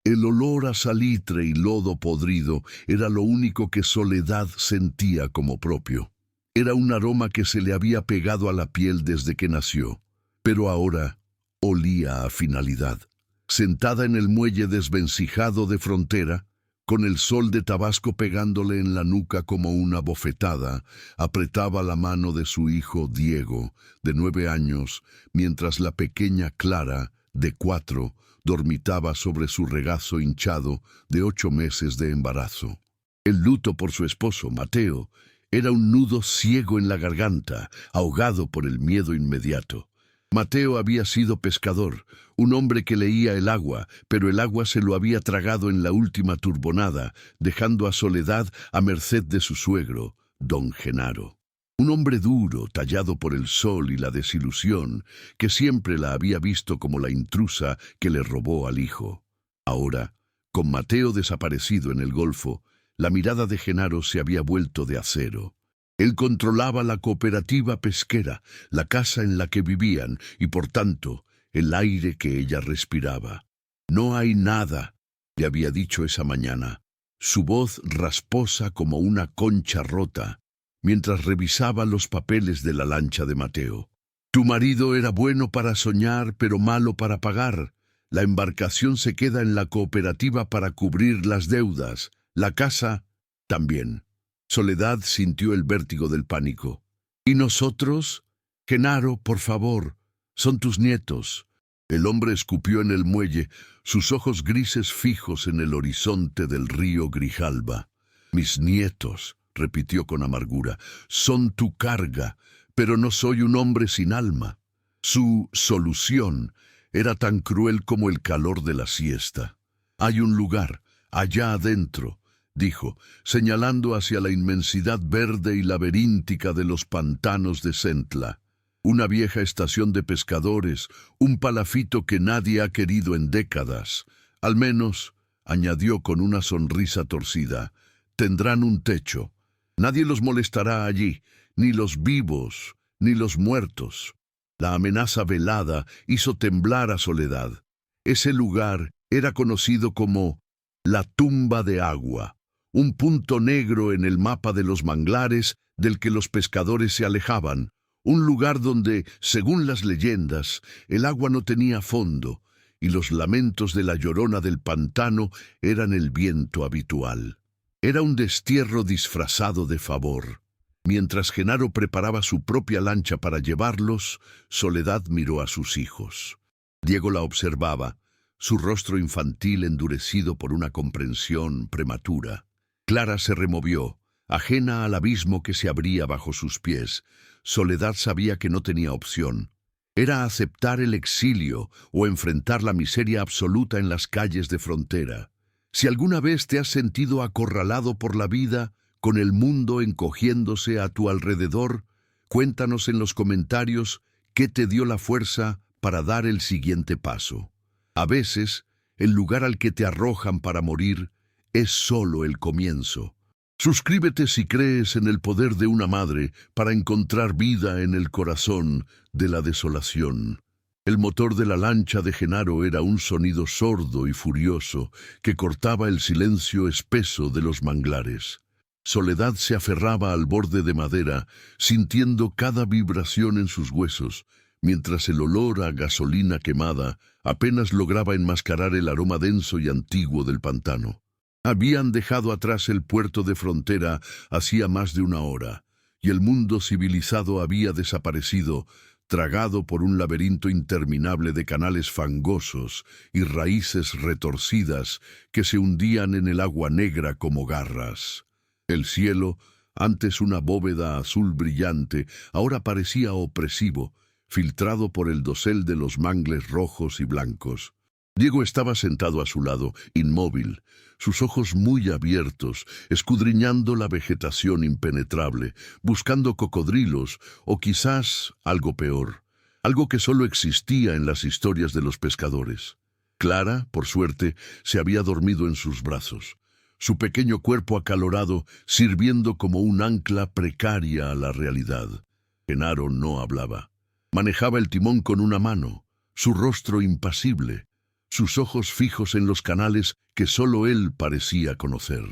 El olor a salitre y lodo podrido era lo único que Soledad sentía como propio. Era un aroma que se le había pegado a la piel desde que nació, pero ahora olía a finalidad. Sentada en el muelle desvencijado de Frontera, con el sol de Tabasco pegándole en la nuca como una bofetada, apretaba la mano de su hijo Diego, de 9 años, mientras la pequeña Clara, de 4, dormitaba sobre su regazo hinchado de 8 meses de embarazo. El luto por su esposo, Mateo, era un nudo ciego en la garganta, ahogado por el miedo inmediato. Mateo había sido pescador, un hombre que leía el agua, pero el agua se lo había tragado en la última turbonada, dejando a Soledad a merced de su suegro, don Genaro. Un hombre duro, tallado por el sol y la desilusión, que siempre la había visto como la intrusa que le robó al hijo. Ahora, con Mateo desaparecido en el Golfo, la mirada de Genaro se había vuelto de acero. Él controlaba la cooperativa pesquera, la casa en la que vivían y, por tanto, el aire que ella respiraba. «No hay nada», le había dicho esa mañana, su voz rasposa como una concha rota, mientras revisaba los papeles de la lancha de Mateo. «Tu marido era bueno para soñar, pero malo para pagar. La embarcación se queda en la cooperativa para cubrir las deudas. La casa también». Soledad sintió el vértigo del pánico. «¿Y nosotros? Genaro, por favor, son tus nietos». El hombre escupió en el muelle, sus ojos grises fijos en el horizonte del río Grijalba. «Mis nietos», repitió con amargura, «son tu carga, pero no soy un hombre sin alma». Su solución era tan cruel como el calor de la siesta. «Hay un lugar, allá adentro», dijo, señalando hacia la inmensidad verde y laberíntica de los pantanos de Centla. «Una vieja estación de pescadores, un palafito que nadie ha querido en décadas. Al menos», añadió con una sonrisa torcida, «tendrán un techo. Nadie los molestará allí, ni los vivos, ni los muertos». La amenaza velada hizo temblar a Soledad. Ese lugar era conocido como la tumba de agua, un punto negro en el mapa de los manglares del que los pescadores se alejaban, un lugar donde, según las leyendas, el agua no tenía fondo y los lamentos de la llorona del pantano eran el viento habitual. Era un destierro disfrazado de favor. Mientras Genaro preparaba su propia lancha para llevarlos, Soledad miró a sus hijos. Diego la observaba, su rostro infantil endurecido por una comprensión prematura. Clara se removió, ajena al abismo que se abría bajo sus pies. Soledad sabía que no tenía opción. Era aceptar el exilio o enfrentar la miseria absoluta en las calles de Frontera. Si alguna vez te has sentido acorralado por la vida, con el mundo encogiéndose a tu alrededor, cuéntanos en los comentarios qué te dio la fuerza para dar el siguiente paso. A veces, el lugar al que te arrojan para morir es solo el comienzo. Suscríbete si crees en el poder de una madre para encontrar vida en el corazón de la desolación. El motor de la lancha de Genaro era un sonido sordo y furioso que cortaba el silencio espeso de los manglares. Soledad se aferraba al borde de madera, sintiendo cada vibración en sus huesos, mientras el olor a gasolina quemada apenas lograba enmascarar el aroma denso y antiguo del pantano. Habían dejado atrás el puerto de Frontera hacía más de 1 hora, y el mundo civilizado había desaparecido, tragado por un laberinto interminable de canales fangosos y raíces retorcidas que se hundían en el agua negra como garras. El cielo, antes una bóveda azul brillante, ahora parecía opresivo, filtrado por el dosel de los mangles rojos y blancos. Diego estaba sentado a su lado, inmóvil, sus ojos muy abiertos, escudriñando la vegetación impenetrable, buscando cocodrilos o quizás algo peor, algo que solo existía en las historias de los pescadores. Clara, por suerte, se había dormido en sus brazos, su pequeño cuerpo acalorado sirviendo como un ancla precaria a la realidad. Genaro no hablaba. Manejaba el timón con una mano, su rostro impasible. sus ojos fijos en los canales que solo él parecía conocer.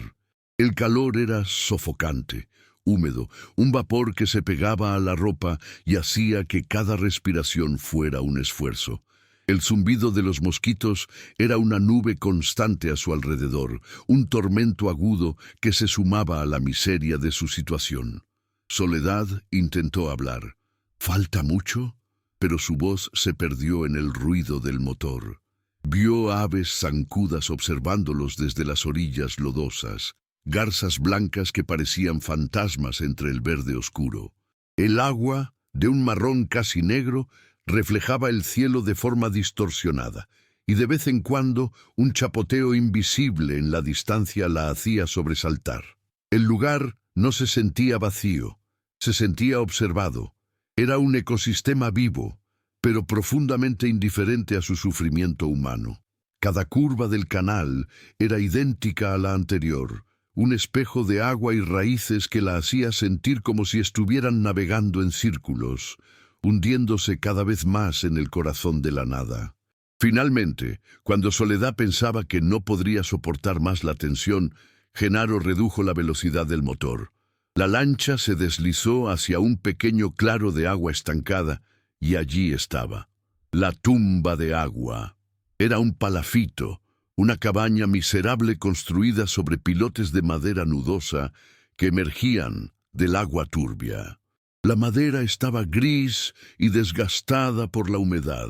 El calor era sofocante, húmedo, un vapor que se pegaba a la ropa y hacía que cada respiración fuera un esfuerzo. El zumbido de los mosquitos era una nube constante a su alrededor, un tormento agudo que se sumaba a la miseria de su situación. Soledad intentó hablar. ¿Falta mucho? Pero su voz se perdió en el ruido del motor. Vio aves zancudas observándolos desde las orillas lodosas, garzas blancas que parecían fantasmas entre el verde oscuro. El agua, de un marrón casi negro, reflejaba el cielo de forma distorsionada, y de vez en cuando un chapoteo invisible en la distancia la hacía sobresaltar. El lugar no se sentía vacío, se sentía observado. Era un ecosistema vivo, pero profundamente indiferente a su sufrimiento humano. Cada curva del canal era idéntica a la anterior, un espejo de agua y raíces que la hacía sentir como si estuvieran navegando en círculos, hundiéndose cada vez más en el corazón de la nada. Finalmente, cuando Soledad pensaba que no podría soportar más la tensión, Genaro redujo la velocidad del motor. La lancha se deslizó hacia un pequeño claro de agua estancada, y allí estaba, la tumba de agua. Era un palafito, una cabaña miserable construida sobre pilotes de madera nudosa que emergían del agua turbia. La madera estaba gris y desgastada por la humedad.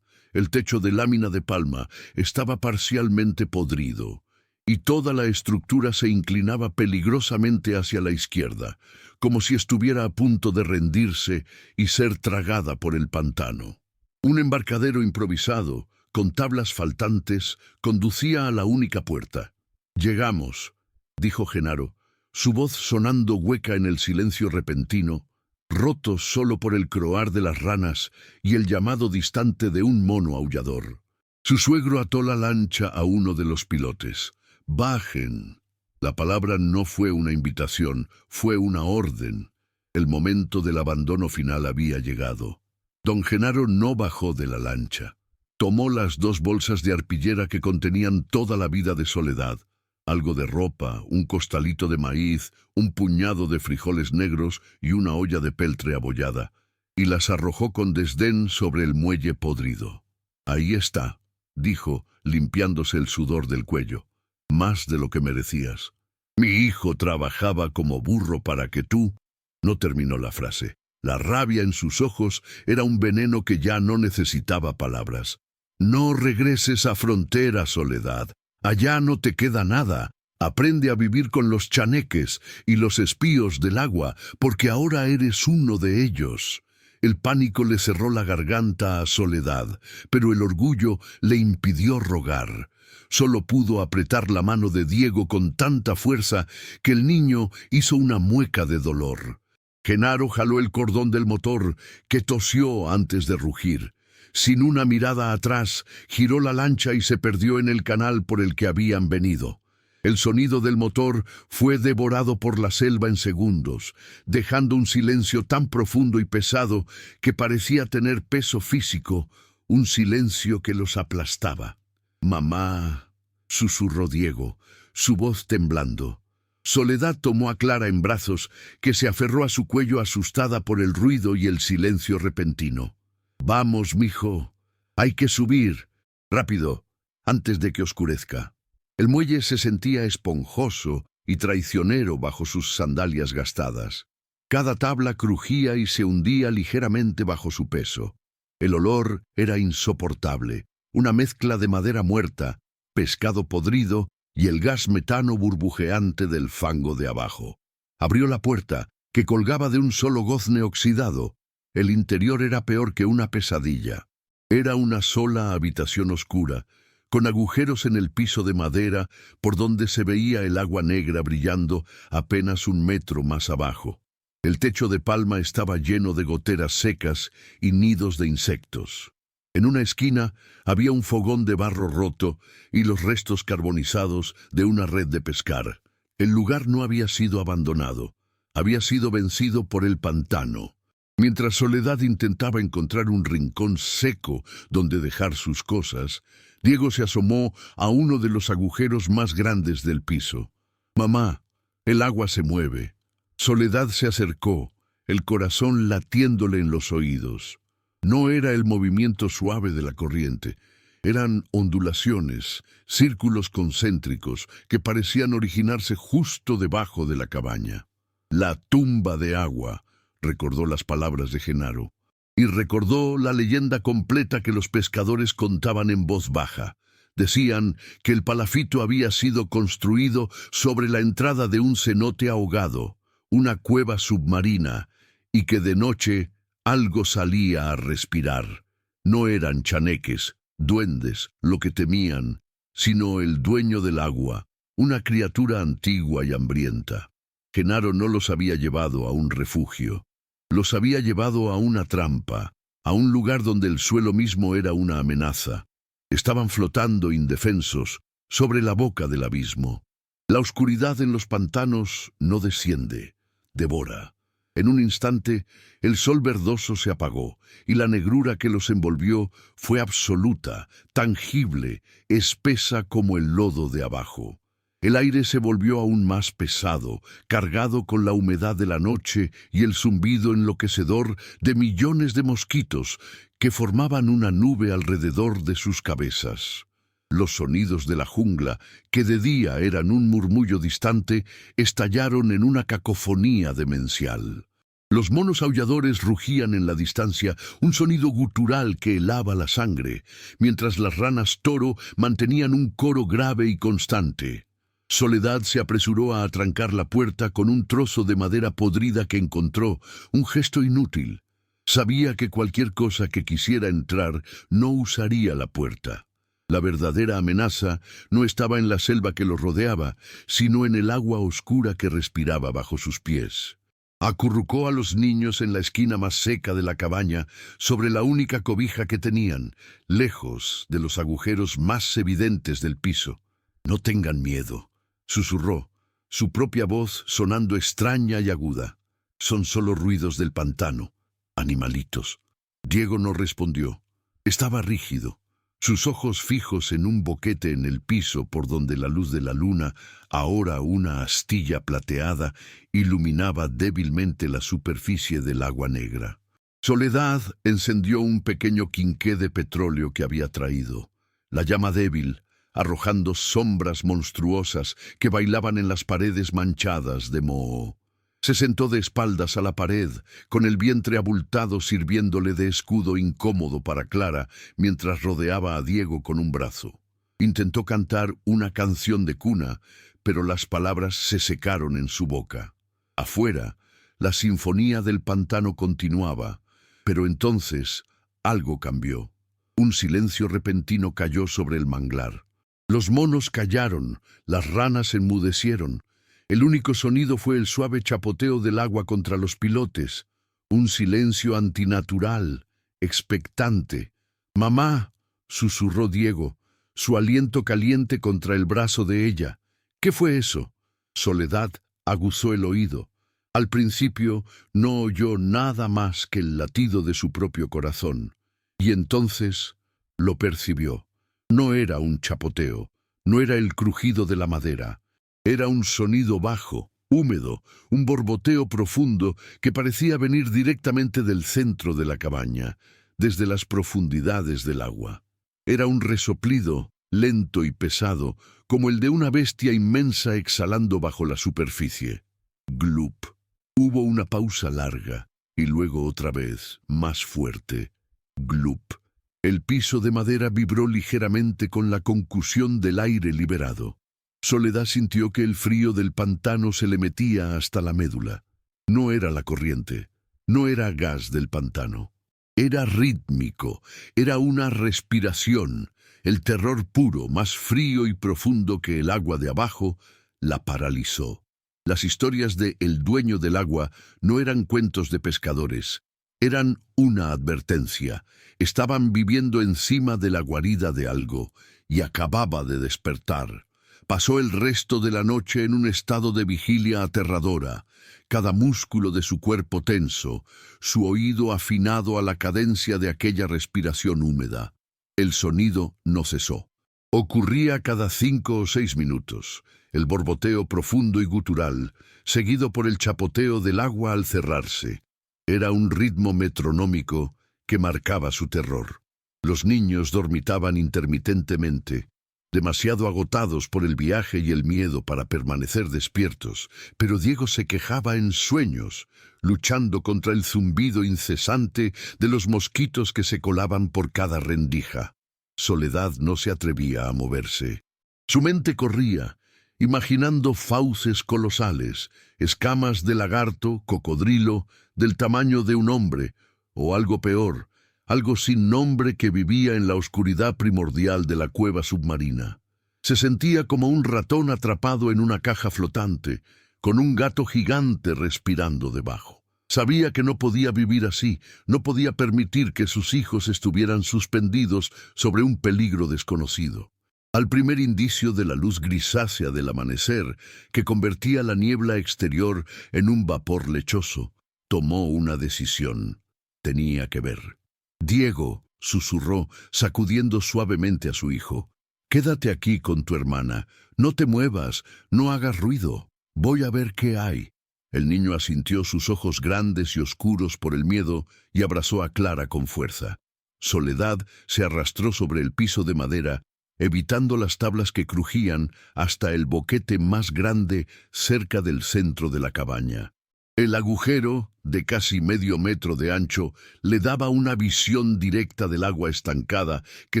El techo de lámina de palma estaba parcialmente podrido, y toda la estructura se inclinaba peligrosamente hacia la izquierda, como si estuviera a punto de rendirse y ser tragada por el pantano. Un embarcadero improvisado, con tablas faltantes, conducía a la única puerta. «Llegamos», dijo Genaro, su voz sonando hueca en el silencio repentino, roto solo por el croar de las ranas y el llamado distante de un mono aullador. Su suegro ató la lancha a uno de los pilotes. «Bajen». La palabra no fue una invitación, fue una orden. El momento del abandono final había llegado. Don Genaro no bajó de la lancha. Tomó las 2 bolsas de arpillera que contenían toda la vida de Soledad, algo de ropa, un costalito de maíz, un puñado de frijoles negros y una olla de peltre abollada, y las arrojó con desdén sobre el muelle podrido. «Ahí está», dijo, limpiándose el sudor del cuello. «Más de lo que merecías. Mi hijo trabajaba como burro para que tú...». No terminó la frase. La rabia en sus ojos era un veneno que ya no necesitaba palabras. «No regreses a frontera, Soledad. Allá no te queda nada. Aprende a vivir con los chaneques y los espíos del agua, porque ahora eres uno de ellos». El pánico le cerró la garganta a Soledad, pero el orgullo le impidió rogar. Solo pudo apretar la mano de Diego con tanta fuerza que el niño hizo una mueca de dolor. Genaro jaló el cordón del motor, que tosió antes de rugir. Sin una mirada atrás, giró la lancha y se perdió en el canal por el que habían venido. El sonido del motor fue devorado por la selva en segundos, dejando un silencio tan profundo y pesado que parecía tener peso físico, un silencio que los aplastaba. «Mamá», susurró Diego, su voz temblando. Soledad tomó a Clara en brazos, que se aferró a su cuello asustada por el ruido y el silencio repentino. «Vamos, mijo. Hay que subir. Rápido, antes de que oscurezca». El muelle se sentía esponjoso y traicionero bajo sus sandalias gastadas. Cada tabla crujía y se hundía ligeramente bajo su peso. El olor era insoportable, una mezcla de madera muerta, pescado podrido y el gas metano burbujeante del fango de abajo. Abrió la puerta, que colgaba de un solo gozne oxidado. El interior era peor que una pesadilla. Era una sola habitación oscura, con agujeros en el piso de madera por donde se veía el agua negra brillando apenas 1 metro más abajo. El techo de palma estaba lleno de goteras secas y nidos de insectos. En una esquina había un fogón de barro roto y los restos carbonizados de una red de pescar. El lugar no había sido abandonado, había sido vencido por el pantano. Mientras Soledad intentaba encontrar un rincón seco donde dejar sus cosas, Diego se asomó a uno de los agujeros más grandes del piso. «Mamá, el agua se mueve». Soledad se acercó, el corazón latiéndole en los oídos. No era el movimiento suave de la corriente, eran ondulaciones, círculos concéntricos que parecían originarse justo debajo de la cabaña. «La tumba de agua», recordó las palabras de Genaro, y recordó la leyenda completa que los pescadores contaban en voz baja. Decían que el palafito había sido construido sobre la entrada de un cenote ahogado, una cueva submarina, y que de noche algo salía a respirar. No eran chaneques, duendes, lo que temían, sino el dueño del agua, una criatura antigua y hambrienta. Genaro no los había llevado a un refugio, los había llevado a una trampa, a un lugar donde el suelo mismo era una amenaza. Estaban flotando indefensos sobre la boca del abismo. La oscuridad en los pantanos no desciende, devora. En un instante, el sol verdoso se apagó, y la negrura que los envolvió fue absoluta, tangible, espesa como el lodo de abajo. El aire se volvió aún más pesado, cargado con la humedad de la noche y el zumbido enloquecedor de millones de mosquitos que formaban una nube alrededor de sus cabezas. Los sonidos de la jungla, que de día eran un murmullo distante, estallaron en una cacofonía demencial. Los monos aulladores rugían en la distancia, un sonido gutural que helaba la sangre, mientras las ranas toro mantenían un coro grave y constante. Soledad se apresuró a atrancar la puerta con un trozo de madera podrida que encontró, un gesto inútil. Sabía que cualquier cosa que quisiera entrar no usaría la puerta. La verdadera amenaza no estaba en la selva que los rodeaba, sino en el agua oscura que respiraba bajo sus pies. Acurrucó a los niños en la esquina más seca de la cabaña, sobre la única cobija que tenían, lejos de los agujeros más evidentes del piso. «No tengan miedo», susurró, su propia voz sonando extraña y aguda. «Son solo ruidos del pantano, animalitos». Diego no respondió. Estaba rígido, sus ojos fijos en un boquete en el piso por donde la luz de la luna, ahora una astilla plateada, iluminaba débilmente la superficie del agua negra. Soledad encendió un pequeño quinqué de petróleo que había traído. La llama débil, arrojando sombras monstruosas que bailaban en las paredes manchadas de moho. Se sentó de espaldas a la pared, con el vientre abultado sirviéndole de escudo incómodo para Clara, mientras rodeaba a Diego con un brazo. Intentó cantar una canción de cuna, pero las palabras se secaron en su boca. Afuera, la sinfonía del pantano continuaba, pero entonces algo cambió. Un silencio repentino cayó sobre el manglar. Los monos callaron, las ranas enmudecieron. El único sonido fue el suave chapoteo del agua contra los pilotes. Un silencio antinatural, expectante. «Mamá», susurró Diego, su aliento caliente contra el brazo de ella. «¿Qué fue eso?» Soledad aguzó el oído. Al principio no oyó nada más que el latido de su propio corazón. Y entonces lo percibió. No era un chapoteo, no era el crujido de la madera. Era un sonido bajo, húmedo, un borboteo profundo que parecía venir directamente del centro de la cabaña, desde las profundidades del agua. Era un resoplido, lento y pesado, como el de una bestia inmensa exhalando bajo la superficie. Glup. Hubo una pausa larga, y luego otra vez, más fuerte. Glup. El piso de madera vibró ligeramente con la concusión del aire liberado. Soledad sintió que el frío del pantano se le metía hasta la médula. No era la corriente, no era gas del pantano. Era rítmico, era una respiración, el terror puro, más frío y profundo que el agua de abajo, la paralizó. Las historias de El dueño del agua no eran cuentos de pescadores, eran una advertencia. Estaban viviendo encima de la guarida de algo, y acababa de despertar. Pasó el resto de la noche en un estado de vigilia aterradora, cada músculo de su cuerpo tenso, su oído afinado a la cadencia de aquella respiración húmeda. El sonido no cesó. Ocurría cada 5 o 6 minutos, el borboteo profundo y gutural, seguido por el chapoteo del agua al cerrarse. Era un ritmo metronómico que marcaba su terror. Los niños dormitaban intermitentemente, demasiado agotados por el viaje y el miedo para permanecer despiertos, pero Diego se quejaba en sueños, luchando contra el zumbido incesante de los mosquitos que se colaban por cada rendija. Soledad no se atrevía a moverse. Su mente corría, imaginando fauces colosales, escamas de lagarto, cocodrilo, del tamaño de un hombre, o algo peor, algo sin nombre que vivía en la oscuridad primordial de la cueva submarina. Se sentía como un ratón atrapado en una caja flotante, con un gato gigante respirando debajo. Sabía que no podía vivir así, no podía permitir que sus hijos estuvieran suspendidos sobre un peligro desconocido. Al primer indicio de la luz grisácea del amanecer, que convertía la niebla exterior en un vapor lechoso, tomó una decisión. Tenía que ver. «Diego», susurró, sacudiendo suavemente a su hijo, «quédate aquí con tu hermana. No te muevas, no hagas ruido. Voy a ver qué hay». El niño asintió, sus ojos grandes y oscuros por el miedo, y abrazó a Clara con fuerza. Soledad se arrastró sobre el piso de madera, evitando las tablas que crujían, hasta el boquete más grande cerca del centro de la cabaña. El agujero, de casi medio metro de ancho, le daba una visión directa del agua estancada que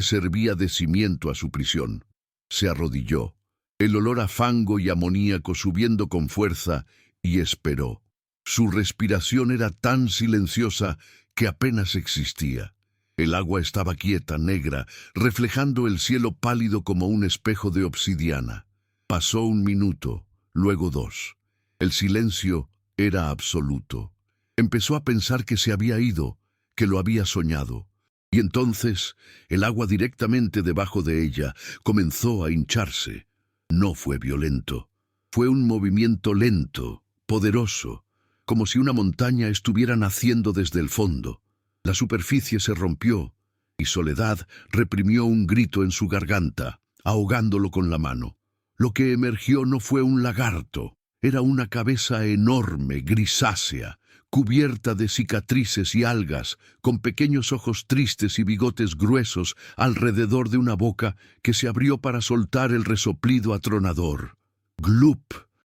servía de cimiento a su prisión. Se arrodilló, el olor a fango y amoníaco subiendo con fuerza, y esperó. Su respiración era tan silenciosa que apenas existía. El agua estaba quieta, negra, reflejando el cielo pálido como un espejo de obsidiana. Pasó 1 minuto, luego 2. El silencio era absoluto. Empezó a pensar que se había ido, que lo había soñado. Y entonces, el agua directamente debajo de ella comenzó a hincharse. No fue violento. Fue un movimiento lento, poderoso, como si una montaña estuviera naciendo desde el fondo. La superficie se rompió, y Soledad reprimió un grito en su garganta, ahogándolo con la mano. Lo que emergió no fue un lagarto, era una cabeza enorme, grisácea, cubierta de cicatrices y algas, con pequeños ojos tristes y bigotes gruesos alrededor de una boca que se abrió para soltar el resoplido atronador. Glup.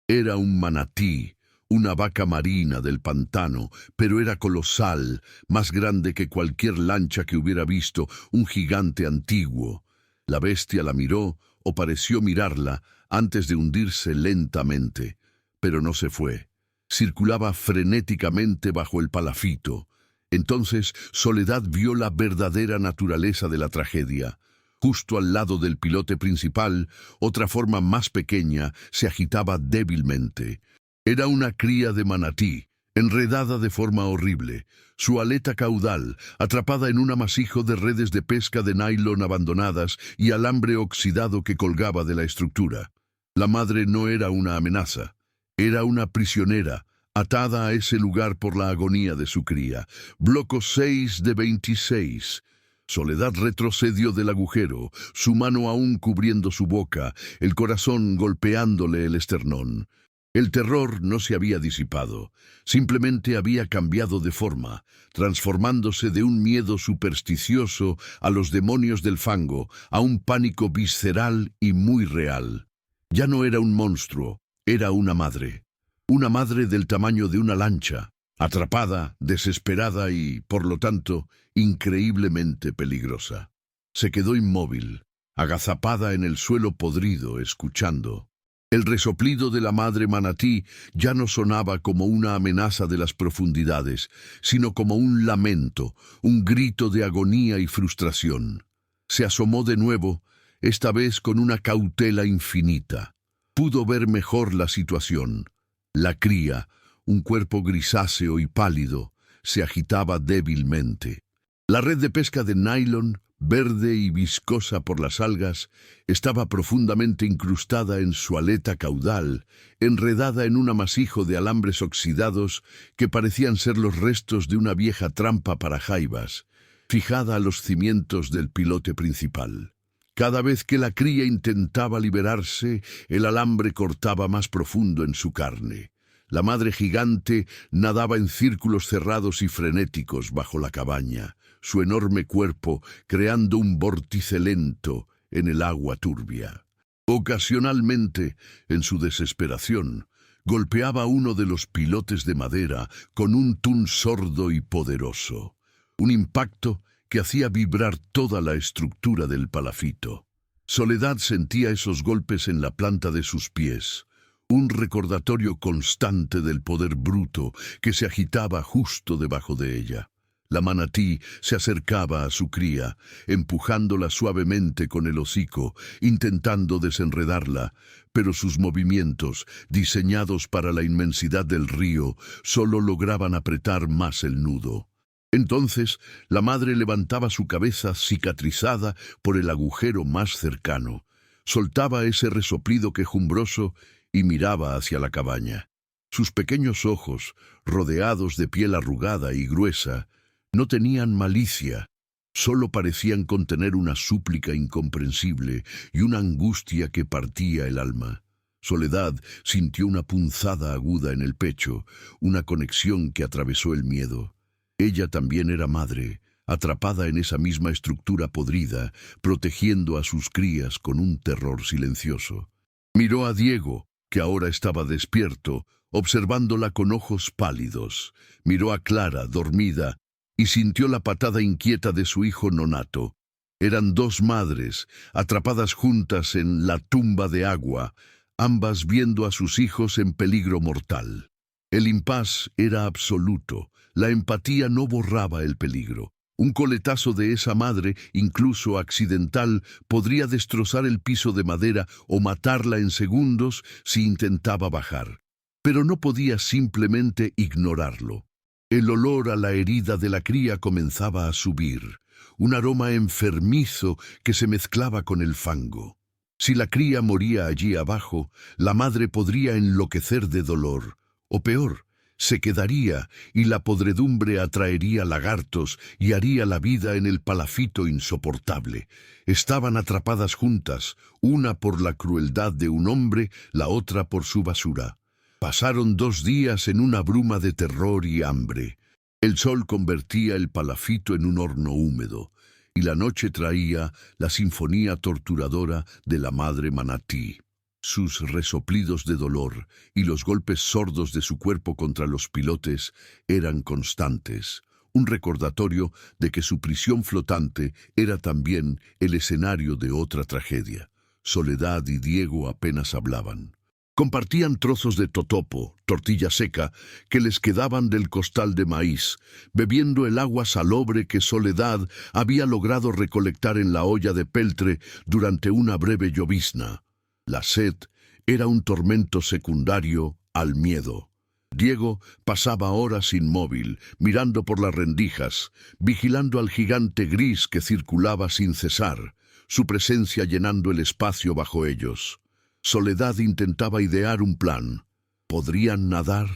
Era un manatí, una vaca marina del pantano, pero era colosal, más grande que cualquier lancha que hubiera visto, un gigante antiguo. La bestia la miró, o pareció mirarla, antes de hundirse lentamente, pero no se fue. Circulaba frenéticamente bajo el palafito. Entonces Soledad vio la verdadera naturaleza de la tragedia. Justo al lado del pilote principal, otra forma más pequeña se agitaba débilmente. Era una cría de manatí, enredada de forma horrible, su aleta caudal atrapada en un amasijo de redes de pesca de nylon abandonadas y alambre oxidado que colgaba de la estructura. La madre no era una amenaza, era una prisionera, atada a ese lugar por la agonía de su cría. Bloco 6 de 26. Soledad retrocedió del agujero, su mano aún cubriendo su boca, el corazón golpeándole el esternón. El terror no se había disipado, simplemente había cambiado de forma, transformándose de un miedo supersticioso a los demonios del fango, a un pánico visceral y muy real. Ya no era un monstruo, era una madre del tamaño de una lancha, atrapada, desesperada y, por lo tanto, increíblemente peligrosa. Se quedó inmóvil, agazapada en el suelo podrido, escuchando. El resoplido de la madre manatí ya no sonaba como una amenaza de las profundidades, sino como un lamento, un grito de agonía y frustración. Se asomó de nuevo, esta vez con una cautela infinita. Pudo ver mejor la situación. La cría, un cuerpo grisáceo y pálido, se agitaba débilmente. La red de pesca de nylon, verde y viscosa por las algas, estaba profundamente incrustada en su aleta caudal, enredada en un amasijo de alambres oxidados que parecían ser los restos de una vieja trampa para jaivas. fijada a los cimientos del pilote principal. Cada vez que la cría intentaba liberarse, el alambre cortaba más profundo en su carne. La madre gigante nadaba en círculos cerrados y frenéticos bajo la cabaña, su enorme cuerpo creando un vórtice lento en el agua turbia. Ocasionalmente, en su desesperación, golpeaba uno de los pilotes de madera con un tun sordo y poderoso, un impacto que hacía vibrar toda la estructura del palafito. Soledad sentía esos golpes en la planta de sus pies, un recordatorio constante del poder bruto que se agitaba justo debajo de ella. La manatí se acercaba a su cría, empujándola suavemente con el hocico, intentando desenredarla, pero sus movimientos, diseñados para la inmensidad del río, solo lograban apretar más el nudo. Entonces, la madre levantaba su cabeza cicatrizada por el agujero más cercano, soltaba ese resoplido quejumbroso y miraba hacia la cabaña. Sus pequeños ojos, rodeados de piel arrugada y gruesa, no tenían malicia, solo parecían contener una súplica incomprensible y una angustia que partía el alma. Soledad sintió una punzada aguda en el pecho, una conexión que atravesó el miedo. Ella también era madre, atrapada en esa misma estructura podrida, protegiendo a sus crías con un terror silencioso. Miró a Diego, que ahora estaba despierto, observándola con ojos pálidos. Miró a Clara, dormida, y sintió la patada inquieta de su hijo nonato. Eran dos madres, atrapadas juntas en la tumba de agua, ambas viendo a sus hijos en peligro mortal. El impas era absoluto, la empatía no borraba el peligro. Un coletazo de esa madre, incluso accidental, podría destrozar el piso de madera o matarla en segundos si intentaba bajar. Pero no podía simplemente ignorarlo. El olor a la herida de la cría comenzaba a subir, un aroma enfermizo que se mezclaba con el fango. Si la cría moría allí abajo, la madre podría enloquecer de dolor, o peor, se quedaría y la podredumbre atraería lagartos y haría la vida en el palafito insoportable. Estaban atrapadas juntas, una por la crueldad de un hombre, la otra por su basura. Pasaron 2 días en una bruma de terror y hambre. El sol convertía el palafito en un horno húmedo, y la noche traía la sinfonía torturadora de la madre manatí. Sus resoplidos de dolor y los golpes sordos de su cuerpo contra los pilotes eran constantes, un recordatorio de que su prisión flotante era también el escenario de otra tragedia. Soledad y Diego apenas hablaban. Compartían trozos de totopo, tortilla seca, que les quedaban del costal de maíz, bebiendo el agua salobre que Soledad había logrado recolectar en la olla de peltre durante una breve llovizna. La sed era un tormento secundario al miedo. Diego pasaba horas inmóvil, mirando por las rendijas, vigilando al gigante gris que circulaba sin cesar, su presencia llenando el espacio bajo ellos. Soledad intentaba idear un plan. ¿Podrían nadar?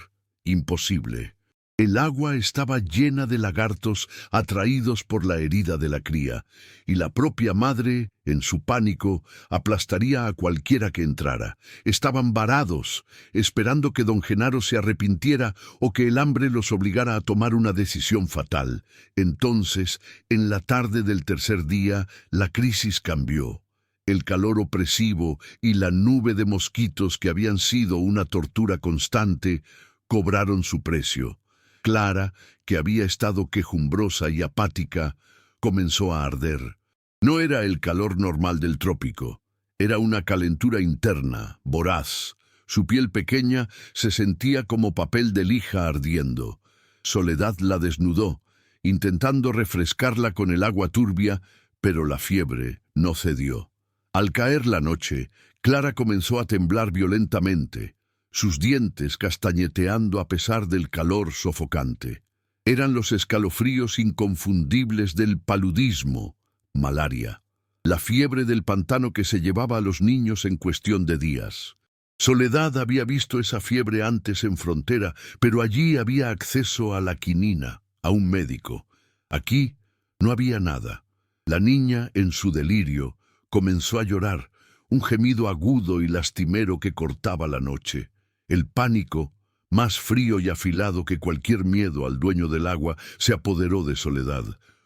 Imposible. El agua estaba llena de lagartos atraídos por la herida de la cría, y la propia madre, en su pánico, aplastaría a cualquiera que entrara. Estaban varados, esperando que don Genaro se arrepintiera o que el hambre los obligara a tomar una decisión fatal. Entonces, en la tarde del tercer día, la crisis cambió. El calor opresivo y la nube de mosquitos que habían sido una tortura constante cobraron su precio. Clara, que había estado quejumbrosa y apática, comenzó a arder. No era el calor normal del trópico, era una calentura interna, voraz. Su piel pequeña se sentía como papel de lija ardiendo. Soledad la desnudó, intentando refrescarla con el agua turbia, pero la fiebre no cedió. Al caer la noche, Clara comenzó a temblar violentamente, sus dientes castañeteando a pesar del calor sofocante. Eran los escalofríos inconfundibles del paludismo, malaria, la fiebre del pantano que se llevaba a los niños en cuestión de días. Soledad había visto esa fiebre antes en Frontera, pero allí había acceso a la quinina, a un médico. Aquí No había nada. La niña, en su delirio, comenzó a llorar, un gemido agudo y lastimero que cortaba la noche. El pánico, más frío y afilado que cualquier miedo al dueño del agua, se apoderó de Soledad.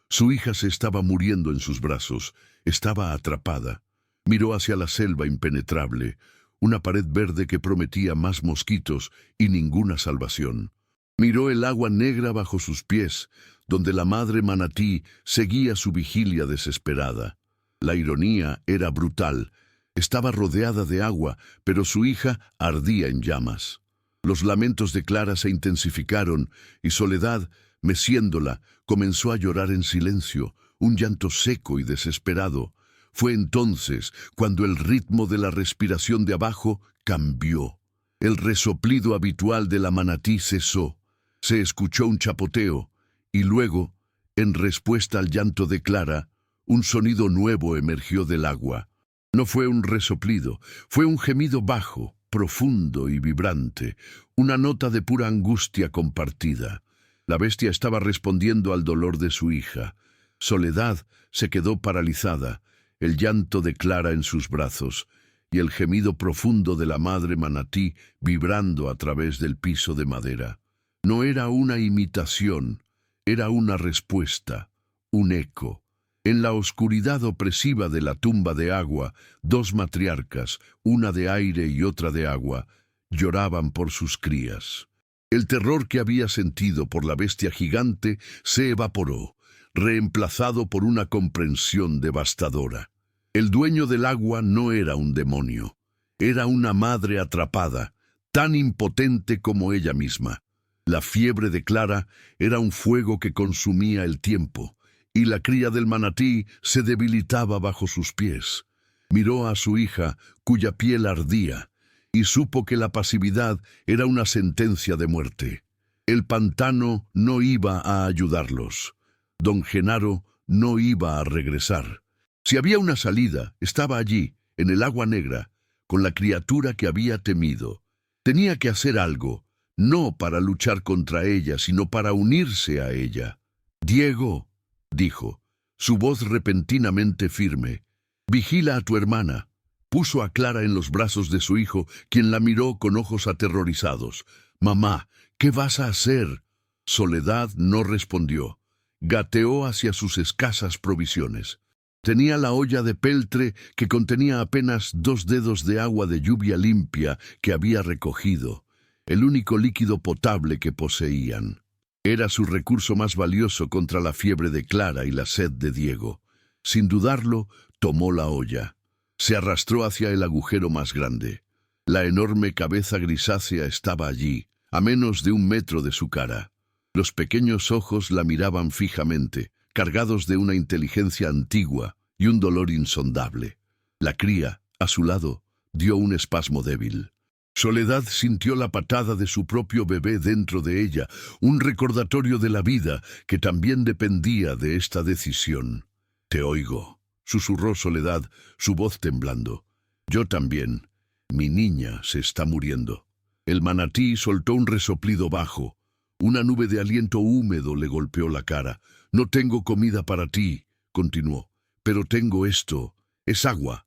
Su hija se estaba muriendo en sus brazos, estaba atrapada. Miró hacia la selva impenetrable, una pared verde que prometía más mosquitos y ninguna salvación. Miró el agua negra bajo sus pies, donde la madre manatí seguía su vigilia desesperada. La ironía era brutal. Estaba rodeada de agua, pero su hija ardía en llamas. Los lamentos de Clara se intensificaron y Soledad, meciéndola, comenzó a llorar en silencio, un llanto seco y desesperado. Fue entonces cuando el ritmo de la respiración de abajo cambió. El resoplido habitual de la manatí cesó. Se escuchó un chapoteo y luego, en respuesta al llanto de Clara, un sonido nuevo emergió del agua. No fue un resoplido, fue un gemido bajo, profundo y vibrante, una nota de pura angustia compartida. La bestia estaba respondiendo al dolor de su hija. Soledad se quedó paralizada, el llanto de Clara en sus brazos y el gemido profundo de la madre manatí vibrando a través del piso de madera. No era una imitación, era una respuesta, un eco. En la oscuridad opresiva de la tumba de agua, dos matriarcas, una de aire y otra de agua, lloraban por sus crías. El terror que había sentido por la bestia gigante se evaporó, reemplazado por una comprensión devastadora. El dueño del agua no era un demonio, era una madre atrapada, tan impotente como ella misma. La fiebre de Clara era un fuego que consumía el tiempo, y la cría del manatí se debilitaba bajo sus pies. Miró a su hija, cuya piel ardía, y supo que la pasividad era una sentencia de muerte. El pantano no iba a ayudarlos. Don Genaro no iba a regresar. Si había una salida, estaba allí, en el agua negra, con la criatura que había temido. Tenía que hacer algo, no para luchar contra ella, sino para unirse a ella. «Diego», dijo, su voz repentinamente firme, «vigila a tu hermana». Puso a Clara en los brazos de su hijo, quien la miró con ojos aterrorizados. «Mamá, ¿qué vas a hacer?» Soledad no respondió. Gateó hacia sus escasas provisiones. Tenía la olla de peltre que contenía apenas 2 dedos de agua de lluvia limpia que había recogido, el único líquido potable que poseían. Era su recurso más valioso contra la fiebre de Clara y la sed de Diego. Sin dudarlo, tomó la olla. Se arrastró hacia el agujero más grande. La enorme cabeza grisácea estaba allí, a menos de 1 metro de su cara. Los pequeños ojos la miraban fijamente, cargados de una inteligencia antigua y un dolor insondable. La cría, a su lado, dio un espasmo débil. Soledad sintió la patada de su propio bebé dentro de ella, un recordatorio de la vida que también dependía de esta decisión. «Te oigo», susurró Soledad, su voz temblando. «Yo también. Mi niña se está muriendo». El manatí soltó un resoplido bajo. Una nube de aliento húmedo le golpeó la cara. «No tengo comida para ti», continuó, «pero tengo esto. Es agua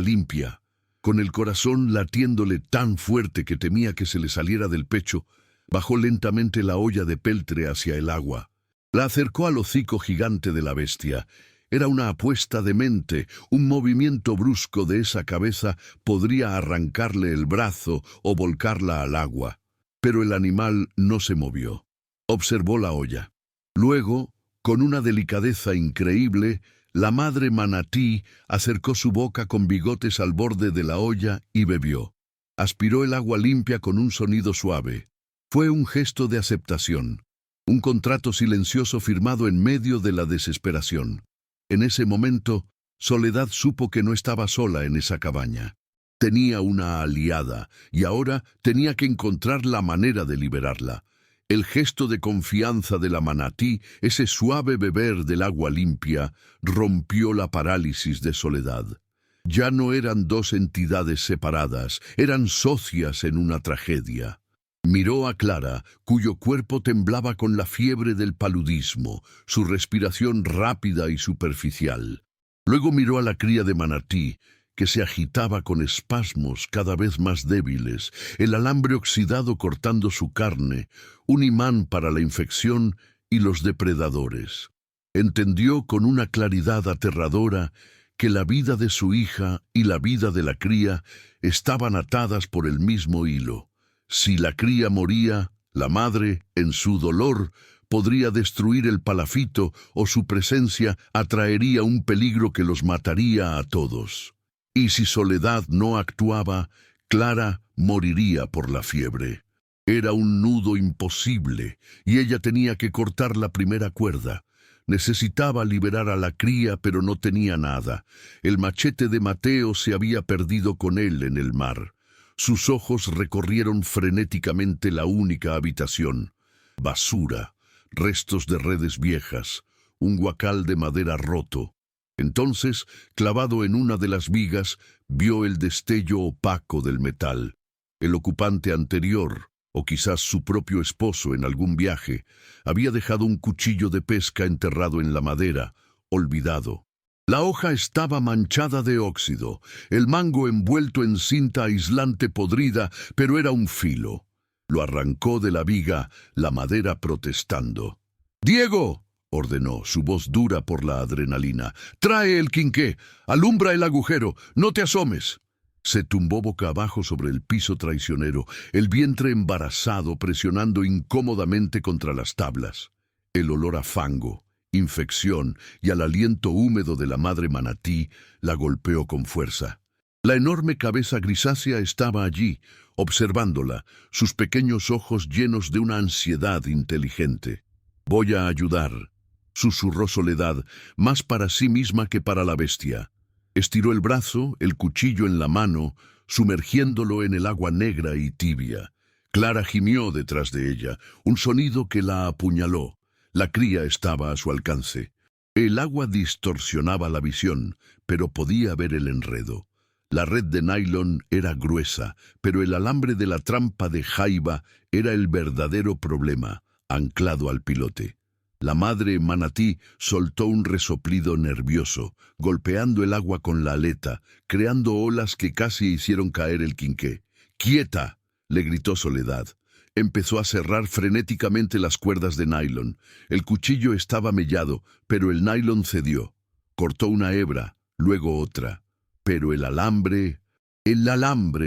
limpia». Con el corazón latiéndole tan fuerte que temía que se le saliera del pecho, bajó lentamente la olla de peltre hacia el agua. La acercó al hocico gigante de la bestia. Era una apuesta demente, un movimiento brusco de esa cabeza podría arrancarle el brazo o volcarla al agua. Pero el animal no se movió. Observó la olla. Luego, con una delicadeza increíble, la madre manatí acercó su boca con bigotes al borde de la olla y bebió. Aspiró el agua limpia con un sonido suave. Fue un gesto de aceptación, un contrato silencioso firmado en medio de la desesperación. En ese momento, Soledad supo que no estaba sola en esa cabaña. Tenía una aliada y ahora tenía que encontrar la manera de liberarla. El gesto de confianza de la manatí, ese suave beber del agua limpia, rompió la parálisis de Soledad. Ya no eran 2 entidades separadas, eran socias en una tragedia. Miró a Clara, cuyo cuerpo temblaba con la fiebre del paludismo, su respiración rápida y superficial. Luego miró a la cría de Manatí, que se agitaba con espasmos cada vez más débiles, el alambre oxidado cortando su carne, un imán para la infección y los depredadores. Entendió con una claridad aterradora que la vida de su hija y la vida de la cría estaban atadas por el mismo hilo. Si la cría moría, la madre, en su dolor, podría destruir el palafito o su presencia atraería un peligro que los mataría a todos. Y si Soledad no actuaba, Clara moriría por la fiebre. Era un nudo imposible y ella tenía que cortar la primera cuerda. Necesitaba liberar a la cría, pero no tenía nada. El machete de Mateo se había perdido con él en el mar. Sus ojos recorrieron frenéticamente la única habitación. Basura, restos de redes viejas, un guacal de madera roto. Entonces, clavado en una de las vigas, vio el destello opaco del metal. El ocupante anterior, o quizás su propio esposo en algún viaje, había dejado un cuchillo de pesca enterrado en la madera, olvidado. La hoja estaba manchada de óxido, el mango envuelto en cinta aislante podrida, pero era un filo. Lo arrancó de la viga, la madera protestando. «¡Diego!», ordenó, su voz dura por la adrenalina. «¡Trae el quinqué! ¡Alumbra el agujero! ¡No te asomes!». Se tumbó boca abajo sobre el piso traicionero, el vientre embarazado presionando incómodamente contra las tablas. El olor a fango, infección y al aliento húmedo de la madre manatí la golpeó con fuerza. La enorme cabeza grisácea estaba allí, observándola, sus pequeños ojos llenos de una ansiedad inteligente. «Voy a ayudar», susurró Soledad, más para sí misma que para la bestia. Estiró el brazo, el cuchillo en la mano, sumergiéndolo en el agua negra y tibia. Clara gimió detrás de ella, un sonido que la apuñaló. La cría estaba a su alcance. El agua distorsionaba la visión, pero podía ver el enredo. La red de nylon era gruesa, pero el alambre de la trampa de jaiba era el verdadero problema, anclado al pilote. La madre manatí soltó un resoplido nervioso, golpeando el agua con la aleta, creando olas que casi hicieron caer el quinqué. «¡Quieta!», le gritó Soledad. Empezó a cerrar frenéticamente las cuerdas de nylon. El cuchillo estaba mellado, pero el nylon cedió. Cortó una hebra, luego otra. Pero el alambre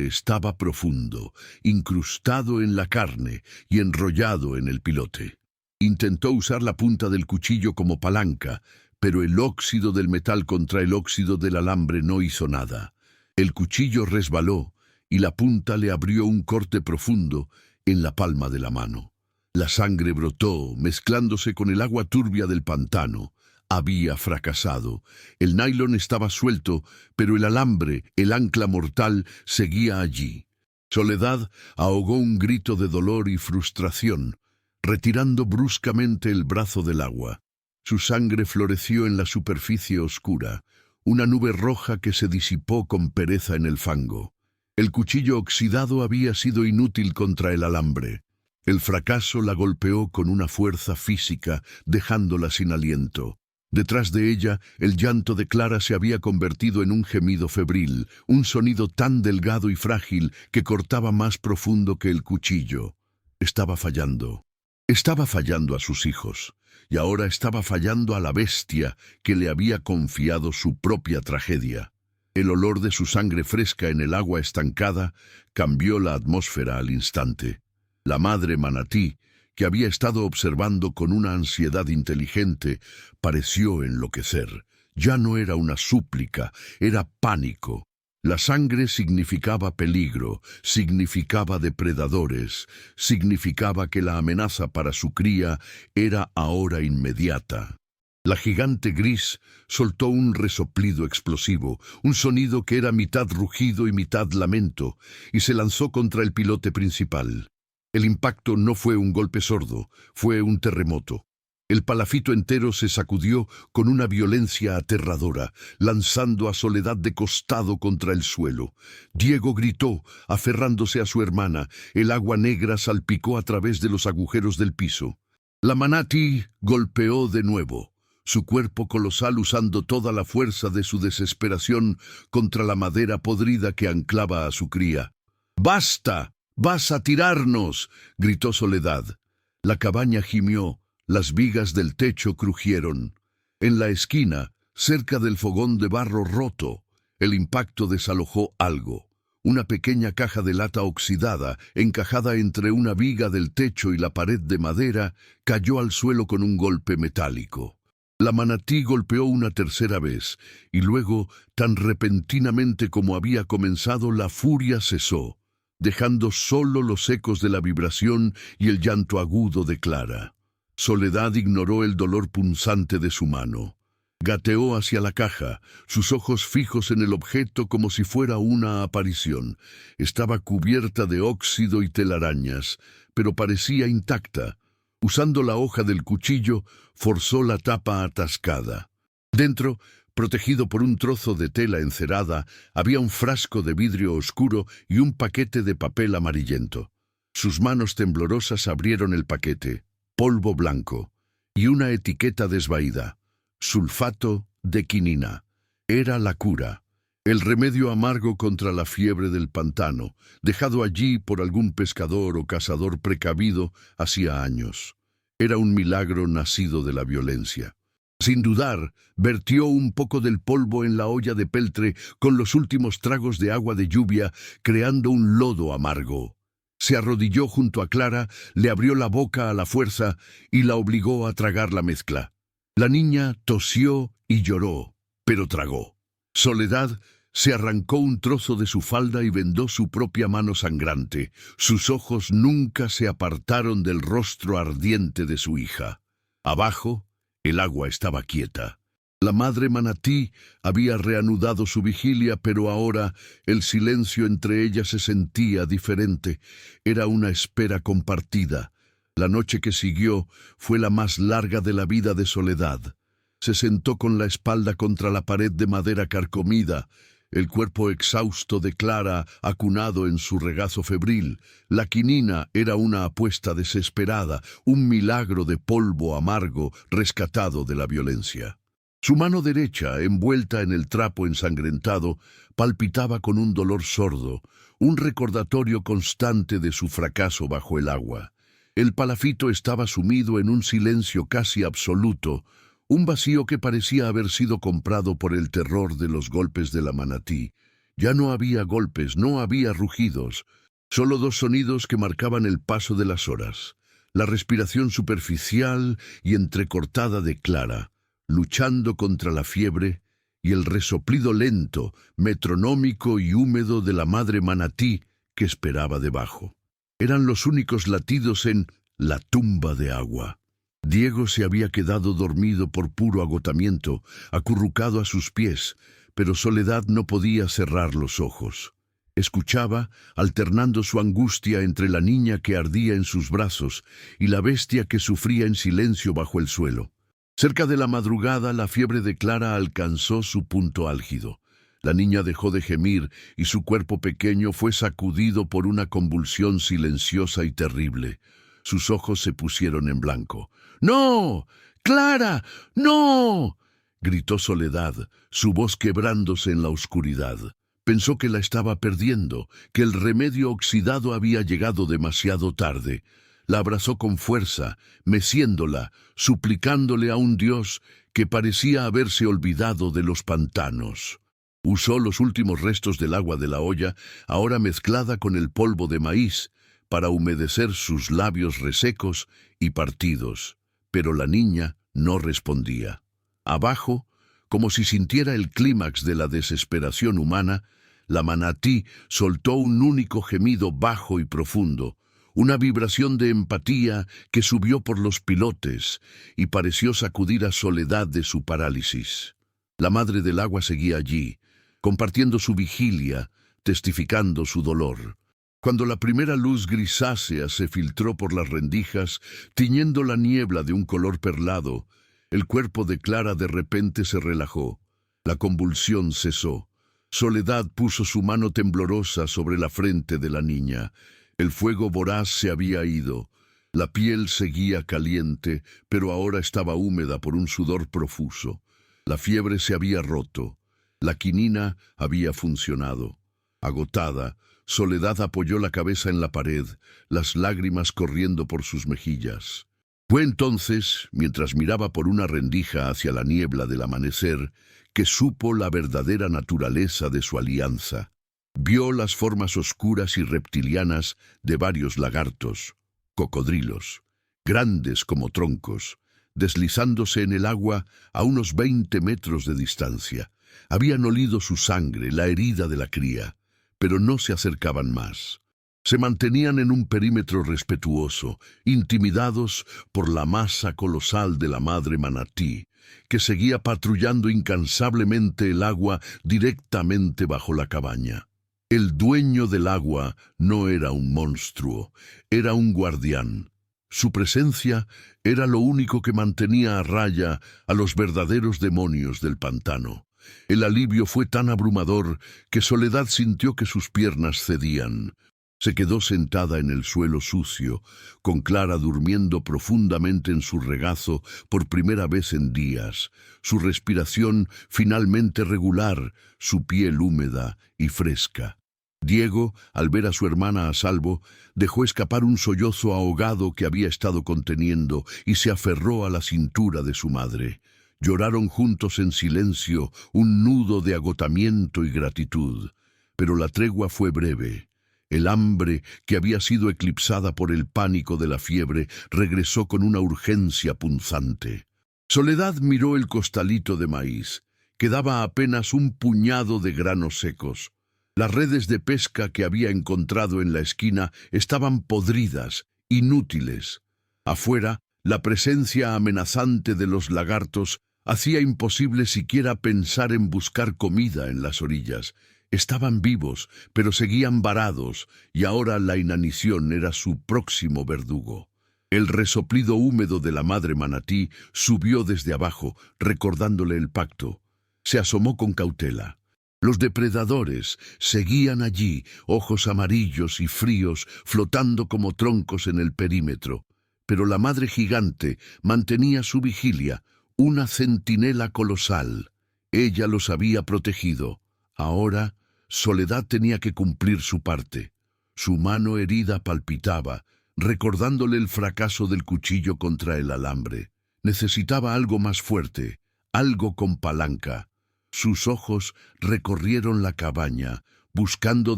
estaba profundo, incrustado en la carne y enrollado en el pilote. Intentó usar la punta del cuchillo como palanca, pero el óxido del metal contra el óxido del alambre no hizo nada. El cuchillo resbaló y la punta le abrió un corte profundo en la palma de la mano. La sangre brotó, mezclándose con el agua turbia del pantano. Había fracasado. El nylon estaba suelto, pero el alambre, el ancla mortal, seguía allí. Soledad ahogó un grito de dolor y frustración, retirando bruscamente el brazo del agua. Su sangre floreció en la superficie oscura, una nube roja que se disipó con pereza en el fango. El cuchillo oxidado había sido inútil contra el alambre. El fracaso la golpeó con una fuerza física, dejándola sin aliento. Detrás de ella, el llanto de Clara se había convertido en un gemido febril, un sonido tan delgado y frágil que cortaba más profundo que el cuchillo. Estaba fallando. Estaba fallando a sus hijos, y ahora estaba fallando a la bestia que le había confiado su propia tragedia. El olor de su sangre fresca en el agua estancada cambió la atmósfera al instante. La madre manatí, que había estado observando con una ansiedad inteligente, pareció enloquecer. Ya no era una súplica, era pánico. La sangre significaba peligro, significaba depredadores, significaba que la amenaza para su cría era ahora inmediata. La gigante gris soltó un resoplido explosivo, un sonido que era mitad rugido y mitad lamento, y se lanzó contra el pilote principal. El impacto no fue un golpe sordo, fue un terremoto. El palafito entero se sacudió con una violencia aterradora, lanzando a Soledad de costado contra el suelo. Diego gritó, aferrándose a su hermana. El agua negra salpicó a través de los agujeros del piso. La manatí golpeó de nuevo, su cuerpo colosal usando toda la fuerza de su desesperación contra la madera podrida que anclaba a su cría. «¡Basta! ¡Vas a tirarnos!», gritó Soledad. La cabaña gimió. Las vigas del techo crujieron. En la esquina, cerca del fogón de barro roto, el impacto desalojó algo. Una pequeña caja de lata oxidada, encajada entre una viga del techo y la pared de madera, cayó al suelo con un golpe metálico. La manatí golpeó una tercera vez, y luego, tan repentinamente como había comenzado, la furia cesó, dejando solo los ecos de la vibración y el llanto agudo de Clara. Soledad ignoró el dolor punzante de su mano. Gateó hacia la caja, sus ojos fijos en el objeto como si fuera una aparición. Estaba cubierta de óxido y telarañas, pero parecía intacta. Usando la hoja del cuchillo, forzó la tapa atascada. Dentro, protegido por un trozo de tela encerada, había un frasco de vidrio oscuro y un paquete de papel amarillento. Sus manos temblorosas abrieron el paquete. Polvo blanco y una etiqueta desvaída. Sulfato de quinina. Era la cura, el remedio amargo contra la fiebre del pantano, dejado allí por algún pescador o cazador precavido hacía años. Era un milagro nacido de la violencia. Sin dudar, vertió un poco del polvo en la olla de peltre con los últimos tragos de agua de lluvia, creando un lodo amargo. Se arrodilló junto a Clara, le abrió la boca a la fuerza y la obligó a tragar la mezcla. La niña tosió y lloró, pero tragó. Soledad se arrancó un trozo de su falda y vendó su propia mano sangrante. Sus ojos nunca se apartaron del rostro ardiente de su hija. Abajo, el agua estaba quieta. La madre manatí había reanudado su vigilia, pero ahora el silencio entre ellas se sentía diferente. Era una espera compartida. La noche que siguió fue la más larga de la vida de Soledad. Se sentó con la espalda contra la pared de madera carcomida, el cuerpo exhausto de Clara acunado en su regazo febril. La quinina era una apuesta desesperada, un milagro de polvo amargo rescatado de la violencia. Su mano derecha, envuelta en el trapo ensangrentado, palpitaba con un dolor sordo, un recordatorio constante de su fracaso bajo el agua. El palafito estaba sumido en un silencio casi absoluto, un vacío que parecía haber sido comprado por el terror de los golpes de la manatí. Ya no había golpes, no había rugidos, solo dos sonidos que marcaban el paso de las horas. La respiración superficial y entrecortada de Clara, luchando contra la fiebre, y el resoplido lento, metronómico y húmedo de la madre manatí que esperaba debajo. Eran los únicos latidos en la tumba de agua. Diego se había quedado dormido por puro agotamiento, acurrucado a sus pies, pero Soledad no podía cerrar los ojos. Escuchaba, alternando su angustia entre la niña que ardía en sus brazos y la bestia que sufría en silencio bajo el suelo. Cerca de la madrugada, la fiebre de Clara alcanzó su punto álgido. La niña dejó de gemir y su cuerpo pequeño fue sacudido por una convulsión silenciosa y terrible. Sus ojos se pusieron en blanco. «¡No! ¡Clara! ¡No!», gritó Soledad, su voz quebrándose en la oscuridad. Pensó que la estaba perdiendo, que el remedio oxidado había llegado demasiado tarde. La abrazó con fuerza, meciéndola, suplicándole a un Dios que parecía haberse olvidado de los pantanos. Usó los últimos restos del agua de la olla, ahora mezclada con el polvo de maíz, para humedecer sus labios resecos y partidos, pero la niña no respondía. Abajo, como si sintiera el clímax de la desesperación humana, la manatí soltó un único gemido bajo y profundo, una vibración de empatía que subió por los pilotes y pareció sacudir a Soledad de su parálisis. La madre del agua seguía allí, compartiendo su vigilia, testificando su dolor. Cuando la primera luz grisácea se filtró por las rendijas, tiñendo la niebla de un color perlado, el cuerpo de Clara de repente se relajó. La convulsión cesó. Soledad puso su mano temblorosa sobre la frente de la niña. El fuego voraz se había ido. La piel seguía caliente, pero ahora estaba húmeda por un sudor profuso. La fiebre se había roto. La quinina había funcionado. Agotada, Soledad apoyó la cabeza en la pared, las lágrimas corriendo por sus mejillas. Fue entonces, mientras miraba por una rendija hacia la niebla del amanecer, que supo la verdadera naturaleza de su alianza. Vio las formas oscuras y reptilianas de varios lagartos, cocodrilos, grandes como troncos, deslizándose en el agua a unos 20 metros de distancia. Habían olido su sangre, la herida de la cría, pero no se acercaban más. Se mantenían en un perímetro respetuoso, intimidados por la masa colosal de la madre manatí, que seguía patrullando incansablemente el agua directamente bajo la cabaña. El dueño del agua no era un monstruo, era un guardián. Su presencia era lo único que mantenía a raya a los verdaderos demonios del pantano. El alivio fue tan abrumador que Soledad sintió que sus piernas cedían. Se quedó sentada en el suelo sucio, con Clara durmiendo profundamente en su regazo por primera vez en días, su respiración finalmente regular, su piel húmeda y fresca. Diego, al ver a su hermana a salvo, dejó escapar un sollozo ahogado que había estado conteniendo y se aferró a la cintura de su madre. Lloraron juntos en silencio, un nudo de agotamiento y gratitud. Pero la tregua fue breve. El hambre, que había sido eclipsada por el pánico de la fiebre, regresó con una urgencia punzante. Soledad miró el costalito de maíz. Quedaba apenas un puñado de granos secos. Las redes de pesca que había encontrado en la esquina estaban podridas, inútiles. Afuera, la presencia amenazante de los lagartos hacía imposible siquiera pensar en buscar comida en las orillas. Estaban vivos, pero seguían varados, y ahora la inanición era su próximo verdugo. El resoplido húmedo de la madre manatí subió desde abajo, recordándole el pacto. Se asomó con cautela. Los depredadores seguían allí, ojos amarillos y fríos, flotando como troncos en el perímetro. Pero la madre gigante mantenía su vigilia, una centinela colosal. Ella los había protegido. Ahora, Soledad tenía que cumplir su parte. Su mano herida palpitaba, recordándole el fracaso del cuchillo contra el alambre. Necesitaba algo más fuerte, algo con palanca. Sus ojos recorrieron la cabaña, buscando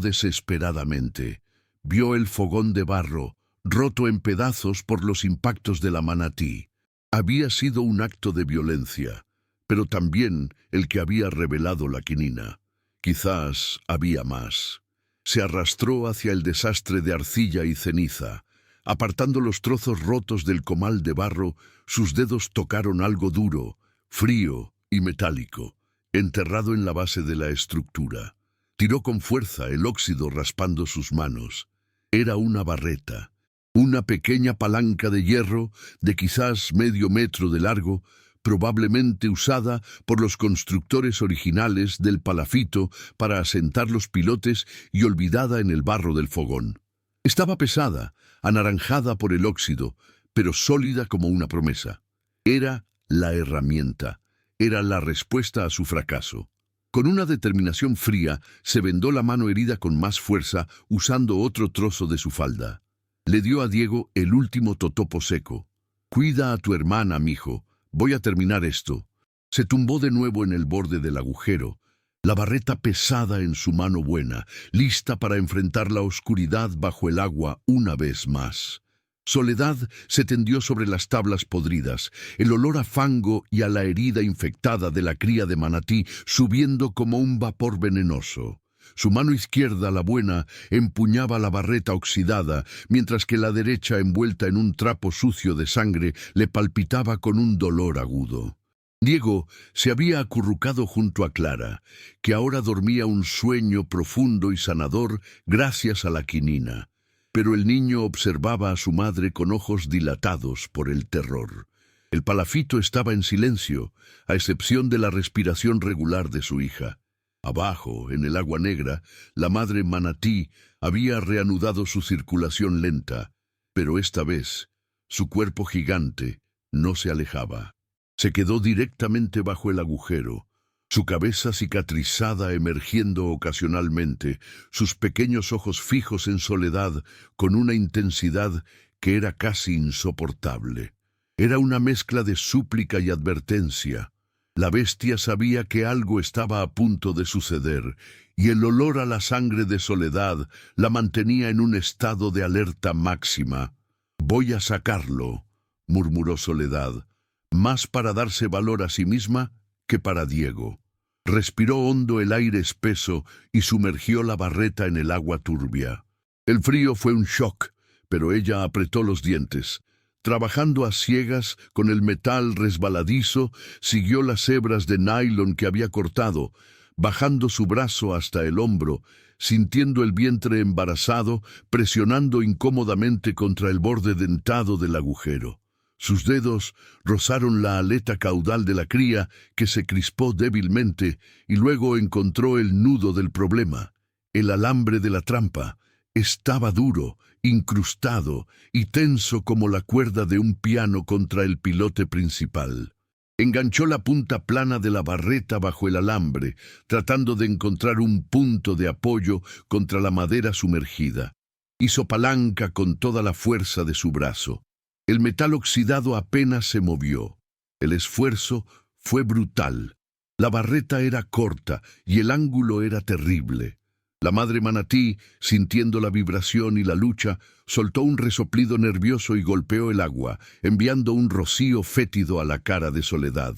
desesperadamente. Vio el fogón de barro, roto en pedazos por los impactos de la manatí. Había sido un acto de violencia, pero también el que había revelado la quinina. Quizás había más. Se arrastró hacia el desastre de arcilla y ceniza. Apartando los trozos rotos del comal de barro, sus dedos tocaron algo duro, frío y metálico, enterrado en la base de la estructura. Tiró con fuerza, el óxido raspando sus manos. Era una barreta, una pequeña palanca de hierro de quizás medio metro de largo, probablemente usada por los constructores originales del palafito para asentar los pilotes y olvidada en el barro del fogón. Estaba pesada, anaranjada por el óxido, pero sólida como una promesa. Era la herramienta, era la respuesta a su fracaso. Con una determinación fría, se vendó la mano herida con más fuerza, usando otro trozo de su falda. Le dio a Diego el último totopo seco. «Cuida a tu hermana, mijo. Voy a terminar esto». Se tumbó de nuevo en el borde del agujero, la barreta pesada en su mano buena, lista para enfrentar la oscuridad bajo el agua una vez más. Soledad se tendió sobre las tablas podridas, el olor a fango y a la herida infectada de la cría de manatí subiendo como un vapor venenoso. Su mano izquierda, la buena, empuñaba la barreta oxidada, mientras que la derecha, envuelta en un trapo sucio de sangre, le palpitaba con un dolor agudo. Diego se había acurrucado junto a Clara, que ahora dormía un sueño profundo y sanador gracias a la quinina. Pero el niño observaba a su madre con ojos dilatados por el terror. El palafito estaba en silencio, a excepción de la respiración regular de su hija. Abajo, en el agua negra, la madre manatí había reanudado su circulación lenta, pero esta vez, su cuerpo gigante no se alejaba. Se quedó directamente bajo el agujero, su cabeza cicatrizada emergiendo ocasionalmente, sus pequeños ojos fijos en Soledad con una intensidad que era casi insoportable. Era una mezcla de súplica y advertencia. La bestia sabía que algo estaba a punto de suceder, y el olor a la sangre de Soledad la mantenía en un estado de alerta máxima. «Voy a sacarlo», murmuró Soledad, más para darse valor a sí misma que para Diego. Respiró hondo el aire espeso y sumergió la barreta en el agua turbia. El frío fue un shock, pero ella apretó los dientes. Trabajando a ciegas, con el metal resbaladizo, siguió las hebras de nylon que había cortado, bajando su brazo hasta el hombro, sintiendo el vientre embarazado, presionando incómodamente contra el borde dentado del agujero. Sus dedos rozaron la aleta caudal de la cría, que se crispó débilmente, y luego encontró el nudo del problema. El alambre de la trampa estaba duro, incrustado y tenso como la cuerda de un piano contra el pilote principal. Enganchó la punta plana de la barreta bajo el alambre, tratando de encontrar un punto de apoyo contra la madera sumergida. Hizo palanca con toda la fuerza de su brazo. El metal oxidado apenas se movió. El esfuerzo fue brutal. La barreta era corta y el ángulo era terrible. La madre manatí, sintiendo la vibración y la lucha, soltó un resoplido nervioso y golpeó el agua, enviando un rocío fétido a la cara de Soledad.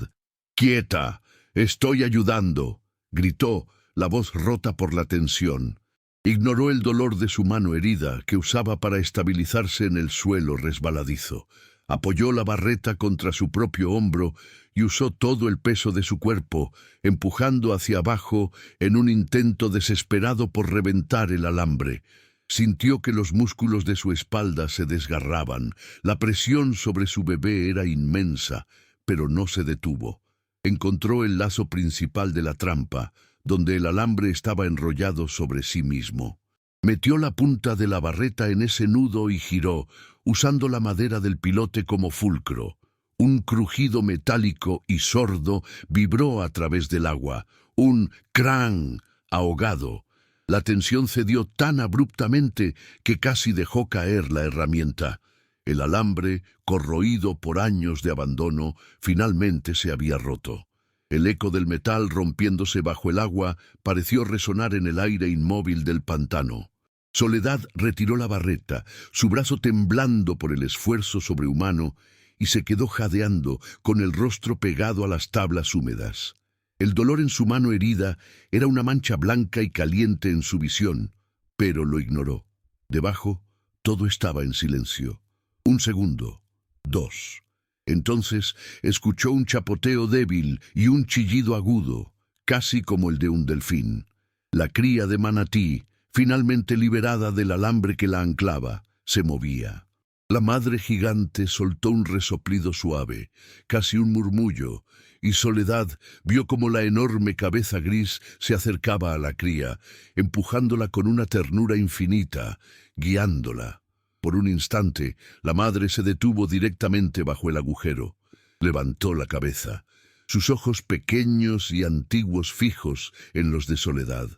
«¡Quieta! ¡Estoy ayudando!», gritó, la voz rota por la tensión. Ignoró el dolor de su mano herida, que usaba para estabilizarse en el suelo resbaladizo. Apoyó la barreta contra su propio hombro y usó todo el peso de su cuerpo, empujando hacia abajo en un intento desesperado por reventar el alambre. Sintió que los músculos de su espalda se desgarraban. La presión sobre su bebé era inmensa, pero no se detuvo. Encontró el lazo principal de la trampa, donde el alambre estaba enrollado sobre sí mismo. Metió la punta de la barreta en ese nudo y giró, usando la madera del pilote como fulcro. Un crujido metálico y sordo vibró a través del agua, un crán ahogado. La tensión cedió tan abruptamente que casi dejó caer la herramienta. El alambre, corroído por años de abandono, finalmente se había roto. El eco del metal rompiéndose bajo el agua pareció resonar en el aire inmóvil del pantano. Soledad retiró la barreta, su brazo temblando por el esfuerzo sobrehumano, y se quedó jadeando, con el rostro pegado a las tablas húmedas. El dolor en su mano herida era una mancha blanca y caliente en su visión, pero lo ignoró. Debajo, todo estaba en silencio. Un segundo, dos. Entonces escuchó un chapoteo débil y un chillido agudo, casi como el de un delfín. La cría de manatí, finalmente liberada del alambre que la anclaba, se movía. La madre gigante soltó un resoplido suave, casi un murmullo, y Soledad vio cómo la enorme cabeza gris se acercaba a la cría, empujándola con una ternura infinita, guiándola. Por un instante, la madre se detuvo directamente bajo el agujero. Levantó la cabeza, sus ojos pequeños y antiguos fijos en los de Soledad.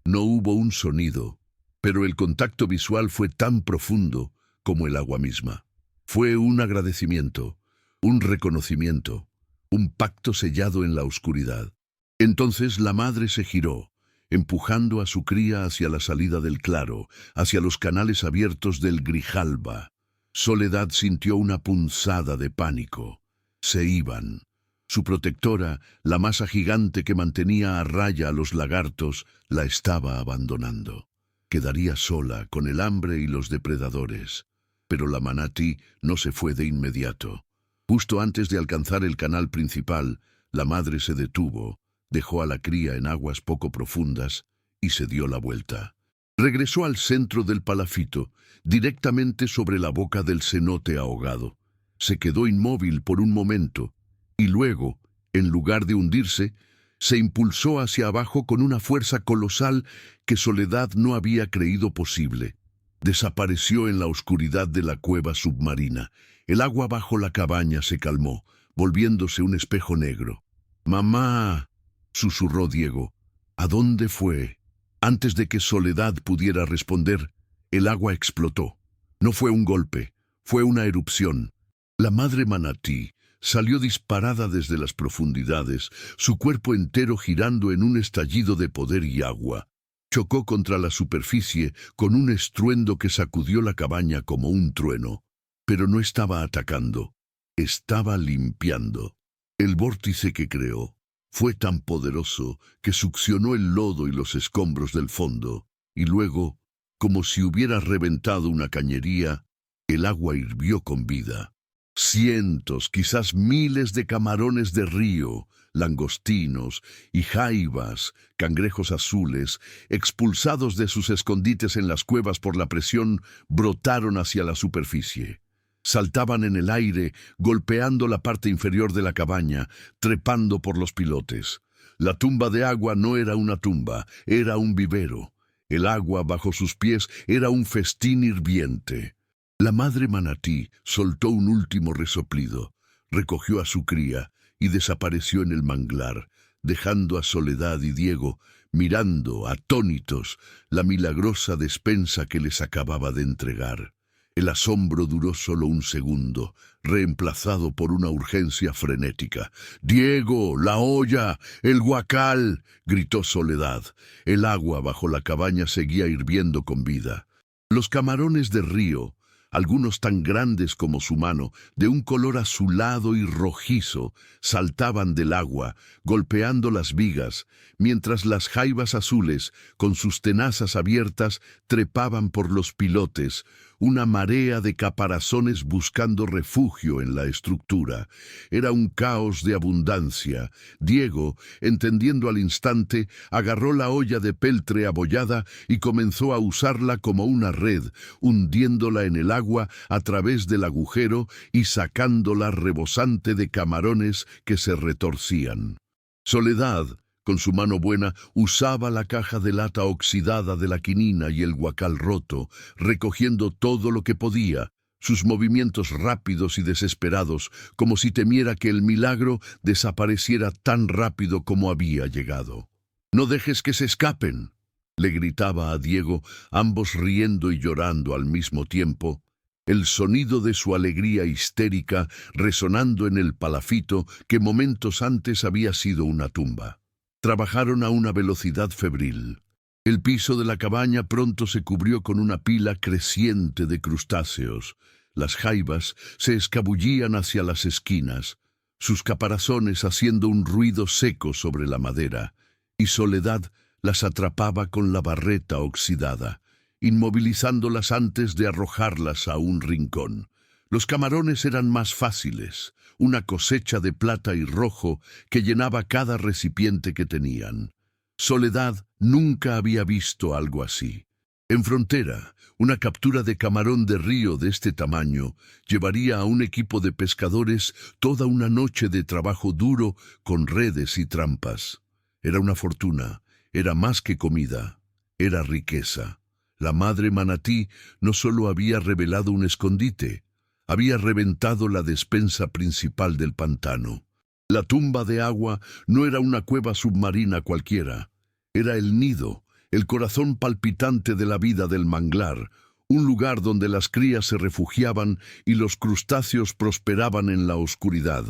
No hubo un sonido, pero el contacto visual fue tan profundo como el agua misma. Fue un agradecimiento, un reconocimiento, un pacto sellado en la oscuridad. Entonces la madre se giró, empujando a su cría hacia la salida del claro, hacia los canales abiertos del Grijalba. Soledad sintió una punzada de pánico. Se iban. Su protectora, la masa gigante que mantenía a raya a los lagartos, la estaba abandonando. Quedaría sola con el hambre y los depredadores. Pero la manatí no se fue de inmediato. Justo antes de alcanzar el canal principal, La madre se detuvo, dejó a la cría en aguas poco profundas y se dio la vuelta. Regresó al centro del palafito, directamente sobre la boca del cenote ahogado. Se quedó inmóvil por un momento y luego, en lugar de hundirse, se impulsó hacia abajo con una fuerza colosal que Soledad no había creído posible. Desapareció en la oscuridad de la cueva submarina. El agua bajo la cabaña se calmó, volviéndose un espejo negro. «Mamá», susurró Diego, «¿a dónde fue?» Antes de que Soledad pudiera responder, el agua explotó. No fue un golpe, fue una erupción. La madre manatí salió disparada desde las profundidades, su cuerpo entero girando en un estallido de poder y agua. Chocó contra la superficie con un estruendo que sacudió la cabaña como un trueno. Pero no estaba atacando, estaba limpiando. El vórtice que creó fue tan poderoso que succionó el lodo y los escombros del fondo, y luego, como si hubiera reventado una cañería, el agua hirvió con vida. Cientos, quizás miles de camarones de río, langostinos y jaivas, cangrejos azules, expulsados de sus escondites en las cuevas por la presión, brotaron hacia la superficie. Saltaban en el aire, golpeando la parte inferior de la cabaña, trepando por los pilotes. La tumba de agua no era una tumba, era un vivero. El agua bajo sus pies era un festín hirviente. La madre manatí soltó un último resoplido, recogió a su cría y desapareció en el manglar, dejando a Soledad y Diego mirando, atónitos, la milagrosa despensa que les acababa de entregar. El asombro duró solo un segundo, reemplazado por una urgencia frenética. «¡Diego, la olla, el guacal!», gritó Soledad. El agua bajo la cabaña seguía hirviendo con vida. Los camarones de río, algunos tan grandes como su mano, de un color azulado y rojizo, saltaban del agua, golpeando las vigas, mientras las jaivas azules, con sus tenazas abiertas, trepaban por los pilotes, una marea de caparazones buscando refugio en la estructura. Era un caos de abundancia. Diego, entendiendo al instante, agarró la olla de peltre abollada y comenzó a usarla como una red, hundiéndola en el agua a través del agujero y sacándola rebosante de camarones que se retorcían. Soledad, con su mano buena, usaba la caja de lata oxidada de la quinina y el guacal roto, recogiendo todo lo que podía, sus movimientos rápidos y desesperados, como si temiera que el milagro desapareciera tan rápido como había llegado. «¡No dejes que se escapen!», le gritaba a Diego, ambos riendo y llorando al mismo tiempo, el sonido de su alegría histérica resonando en el palafito que momentos antes había sido una tumba. Trabajaron a una velocidad febril. El piso de la cabaña pronto se cubrió con una pila creciente de crustáceos. Las jaivas se escabullían hacia las esquinas, sus caparazones haciendo un ruido seco sobre la madera, y Soledad las atrapaba con la barreta oxidada, inmovilizándolas antes de arrojarlas a un rincón. Los camarones eran más fáciles, una cosecha de plata y rojo que llenaba cada recipiente que tenían. Soledad nunca había visto algo así. En frontera, una captura de camarón de río de este tamaño llevaría a un equipo de pescadores toda una noche de trabajo duro con redes y trampas. Era una fortuna, era más que comida, era riqueza. La madre manatí no solo había revelado un escondite, había reventado la despensa principal del pantano. La tumba de agua no era una cueva submarina cualquiera, era el nido, el corazón palpitante de la vida del manglar, un lugar donde las crías se refugiaban y los crustáceos prosperaban en la oscuridad,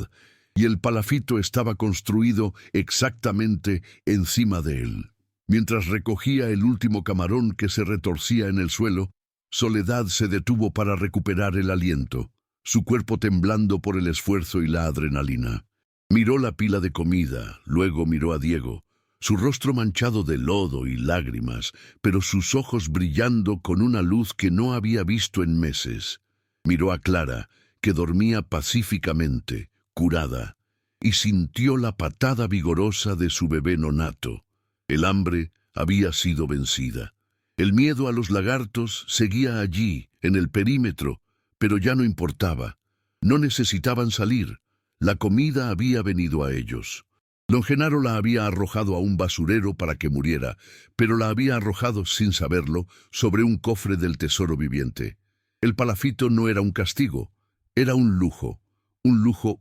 y el palafito estaba construido exactamente encima de él. Mientras recogía el último camarón que se retorcía en el suelo, Soledad se detuvo para recuperar el aliento, su cuerpo temblando por el esfuerzo y la adrenalina. Miró la pila de comida, luego miró a Diego, su rostro manchado de lodo y lágrimas, pero sus ojos brillando con una luz que no había visto en meses. Miró a Clara, que dormía pacíficamente, curada, y sintió la patada vigorosa de su bebé nonato. El hambre había sido vencida. El miedo a los lagartos seguía allí, en el perímetro, pero ya no importaba. No necesitaban salir. La comida había venido a ellos. Don Genaro la había arrojado a un basurero para que muriera, pero la había arrojado, sin saberlo, sobre un cofre del tesoro viviente. El palafito no era un castigo, era un lujo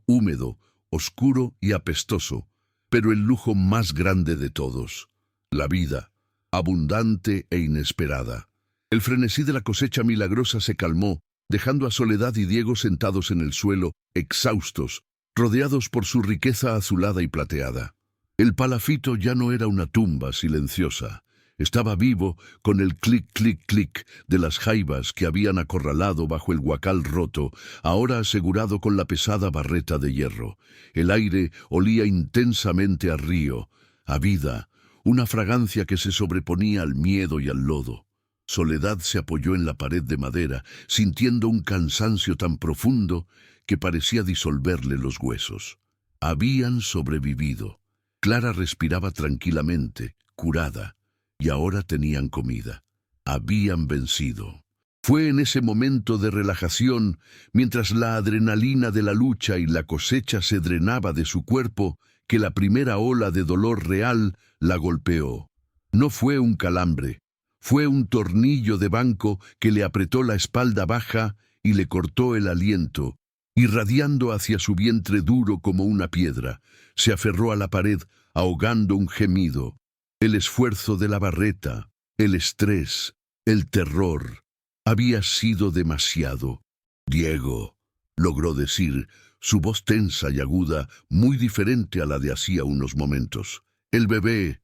húmedo, oscuro y apestoso, pero el lujo más grande de todos, la vida, abundante e inesperada. El frenesí de la cosecha milagrosa se calmó, dejando a Soledad y Diego sentados en el suelo, exhaustos, rodeados por su riqueza azulada y plateada. El palafito ya no era una tumba silenciosa. Estaba vivo con el clic, clic, clic de las jaivas que habían acorralado bajo el huacal roto, ahora asegurado con la pesada barreta de hierro. El aire olía intensamente a río, a vida, una fragancia que se sobreponía al miedo y al lodo. Soledad se apoyó en la pared de madera, sintiendo un cansancio tan profundo que parecía disolverle los huesos. Habían sobrevivido. Clara respiraba tranquilamente, curada, y ahora tenían comida. Habían vencido. Fue en ese momento de relajación, mientras la adrenalina de la lucha y la cosecha se drenaba de su cuerpo, que la primera ola de dolor real la golpeó. No fue un calambre, fue un tornillo de banco que le apretó la espalda baja y le cortó el aliento, irradiando hacia su vientre duro como una piedra. Se aferró a la pared, ahogando un gemido. El esfuerzo de la barreta, el estrés, el terror, había sido demasiado. «Diego», logró decir, su voz tensa y aguda, muy diferente a la de hacía unos momentos. El bebé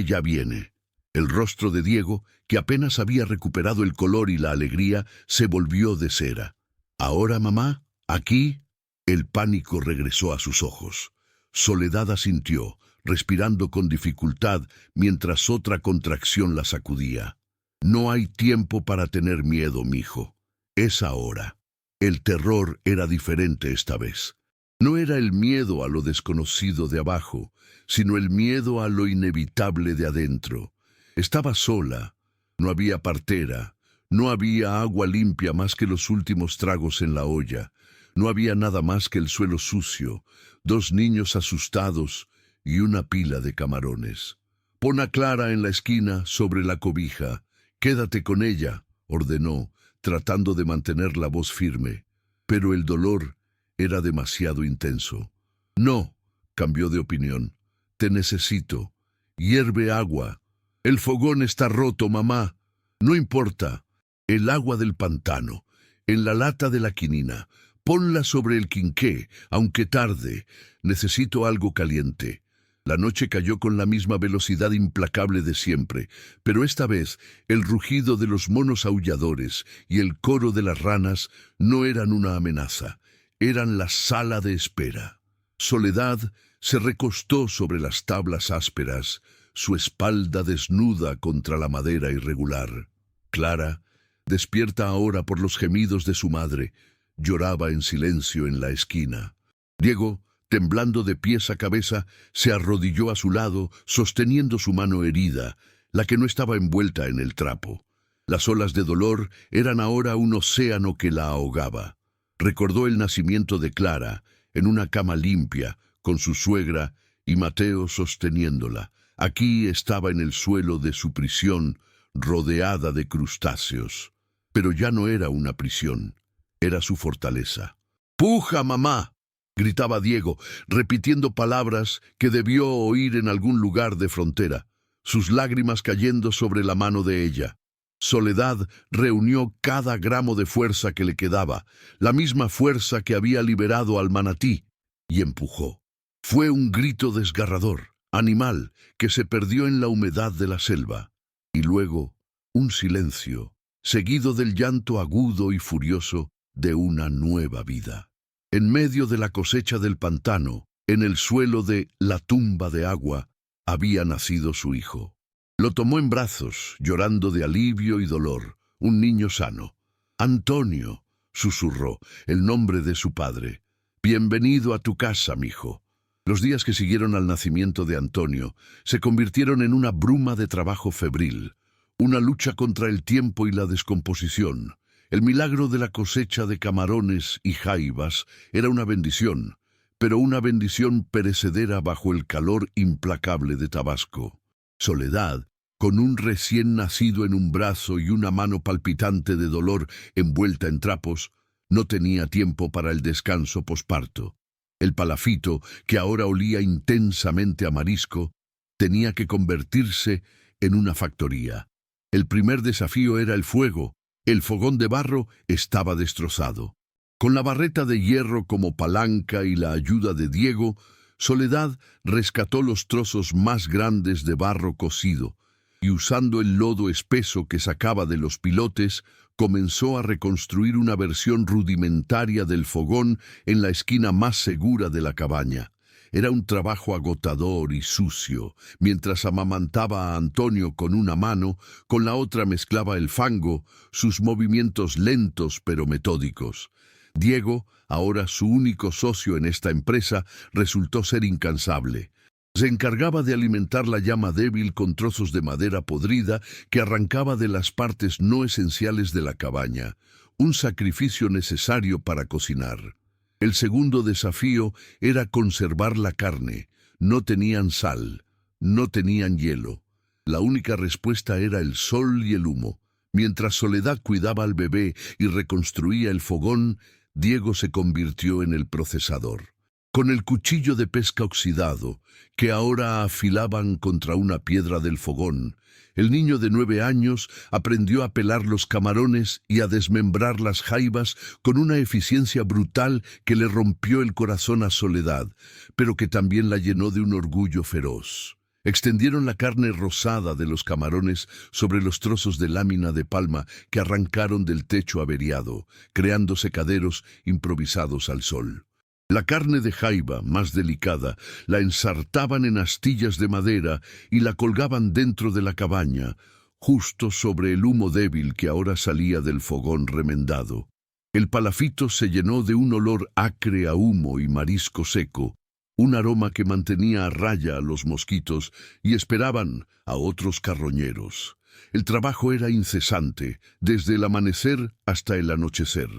ya viene». El rostro de Diego, que apenas había recuperado el color y la alegría, se volvió de cera. «¿Ahora, mamá? ¿Aquí?» El pánico regresó a sus ojos. Soledad asintió, respirando con dificultad mientras otra contracción la sacudía. «No hay tiempo para tener miedo, mijo. Es ahora». El terror era diferente esta vez. No era el miedo a lo desconocido de abajo, sino el miedo a lo inevitable de adentro. Estaba sola, no había partera, no había agua limpia más que los últimos tragos en la olla, no había nada más que el suelo sucio, 2 niños asustados y una pila de camarones. «Pon a Clara en la esquina, sobre la cobija. Quédate con ella», ordenó, tratando de mantener la voz firme. Pero el dolor era demasiado intenso. «No», cambió de opinión. «Te necesito. Hierve agua. El fogón está roto, mamá. No importa. El agua del pantano, en la lata de la quinina. Ponla sobre el quinqué, aunque tarde. Necesito algo caliente». La noche cayó con la misma velocidad implacable de siempre, pero esta vez el rugido de los monos aulladores y el coro de las ranas no eran una amenaza, eran la sala de espera. Soledad se recostó sobre las tablas ásperas, su espalda desnuda contra la madera irregular. Clara, despierta ahora por los gemidos de su madre, lloraba en silencio en la esquina. Diego, temblando de pies a cabeza, se arrodilló a su lado, sosteniendo su mano herida, la que no estaba envuelta en el trapo. Las olas de dolor eran ahora un océano que la ahogaba. Recordó el nacimiento de Clara, en una cama limpia, con su suegra y Mateo sosteniéndola. Aquí estaba en el suelo de su prisión, rodeada de crustáceos. Pero ya no era una prisión, era su fortaleza. «¡Puja, mamá!», gritaba Diego, repitiendo palabras que debió oír en algún lugar de frontera, sus lágrimas cayendo sobre la mano de ella. Soledad reunió cada gramo de fuerza que le quedaba, la misma fuerza que había liberado al manatí, y empujó. Fue un grito desgarrador, animal, que se perdió en la humedad de la selva. Y luego, un silencio, seguido del llanto agudo y furioso de una nueva vida. En medio de la cosecha del pantano, en el suelo de la tumba de agua, había nacido su hijo. Lo tomó en brazos, llorando de alivio y dolor, un niño sano. «Antonio», susurró, el nombre de su padre. «Bienvenido a tu casa, mijo. Los días que siguieron al nacimiento de Antonio se convirtieron en una bruma de trabajo febril, una lucha contra el tiempo y la descomposición. El milagro de la cosecha de camarones y jaivas era una bendición, pero una bendición perecedera bajo el calor implacable de Tabasco. Soledad, con un recién nacido en un brazo y una mano palpitante de dolor envuelta en trapos, no tenía tiempo para el descanso posparto. El palafito, que ahora olía intensamente a marisco, tenía que convertirse en una factoría. El primer desafío era el fuego. El fogón de barro estaba destrozado. Con la barreta de hierro como palanca y la ayuda de Diego, Soledad rescató los trozos más grandes de barro cocido y, usando el lodo espeso que sacaba de los pilotes, comenzó a reconstruir una versión rudimentaria del fogón en la esquina más segura de la cabaña. Era un trabajo agotador y sucio. Mientras amamantaba a Antonio con una mano, con la otra mezclaba el fango, sus movimientos lentos pero metódicos. Diego, ahora su único socio en esta empresa, resultó ser incansable. Se encargaba de alimentar la llama débil con trozos de madera podrida que arrancaba de las partes no esenciales de la cabaña, un sacrificio necesario para cocinar. El segundo desafío era conservar la carne. No tenían sal, no tenían hielo. La única respuesta era el sol y el humo. Mientras Soledad cuidaba al bebé y reconstruía el fogón, Diego se convirtió en el procesador. Con el cuchillo de pesca oxidado, que ahora afilaban contra una piedra del fogón, el niño de 9 años aprendió a pelar los camarones y a desmembrar las jaivas con una eficiencia brutal que le rompió el corazón a Soledad, pero que también la llenó de un orgullo feroz. Extendieron la carne rosada de los camarones sobre los trozos de lámina de palma que arrancaron del techo averiado, creando secaderos improvisados al sol. La carne de jaiba, más delicada, la ensartaban en astillas de madera y la colgaban dentro de la cabaña, justo sobre el humo débil que ahora salía del fogón remendado. El palafito se llenó de un olor acre a humo y marisco seco, un aroma que mantenía a raya a los mosquitos y esperaban a otros carroñeros. El trabajo era incesante, desde el amanecer hasta el anochecer.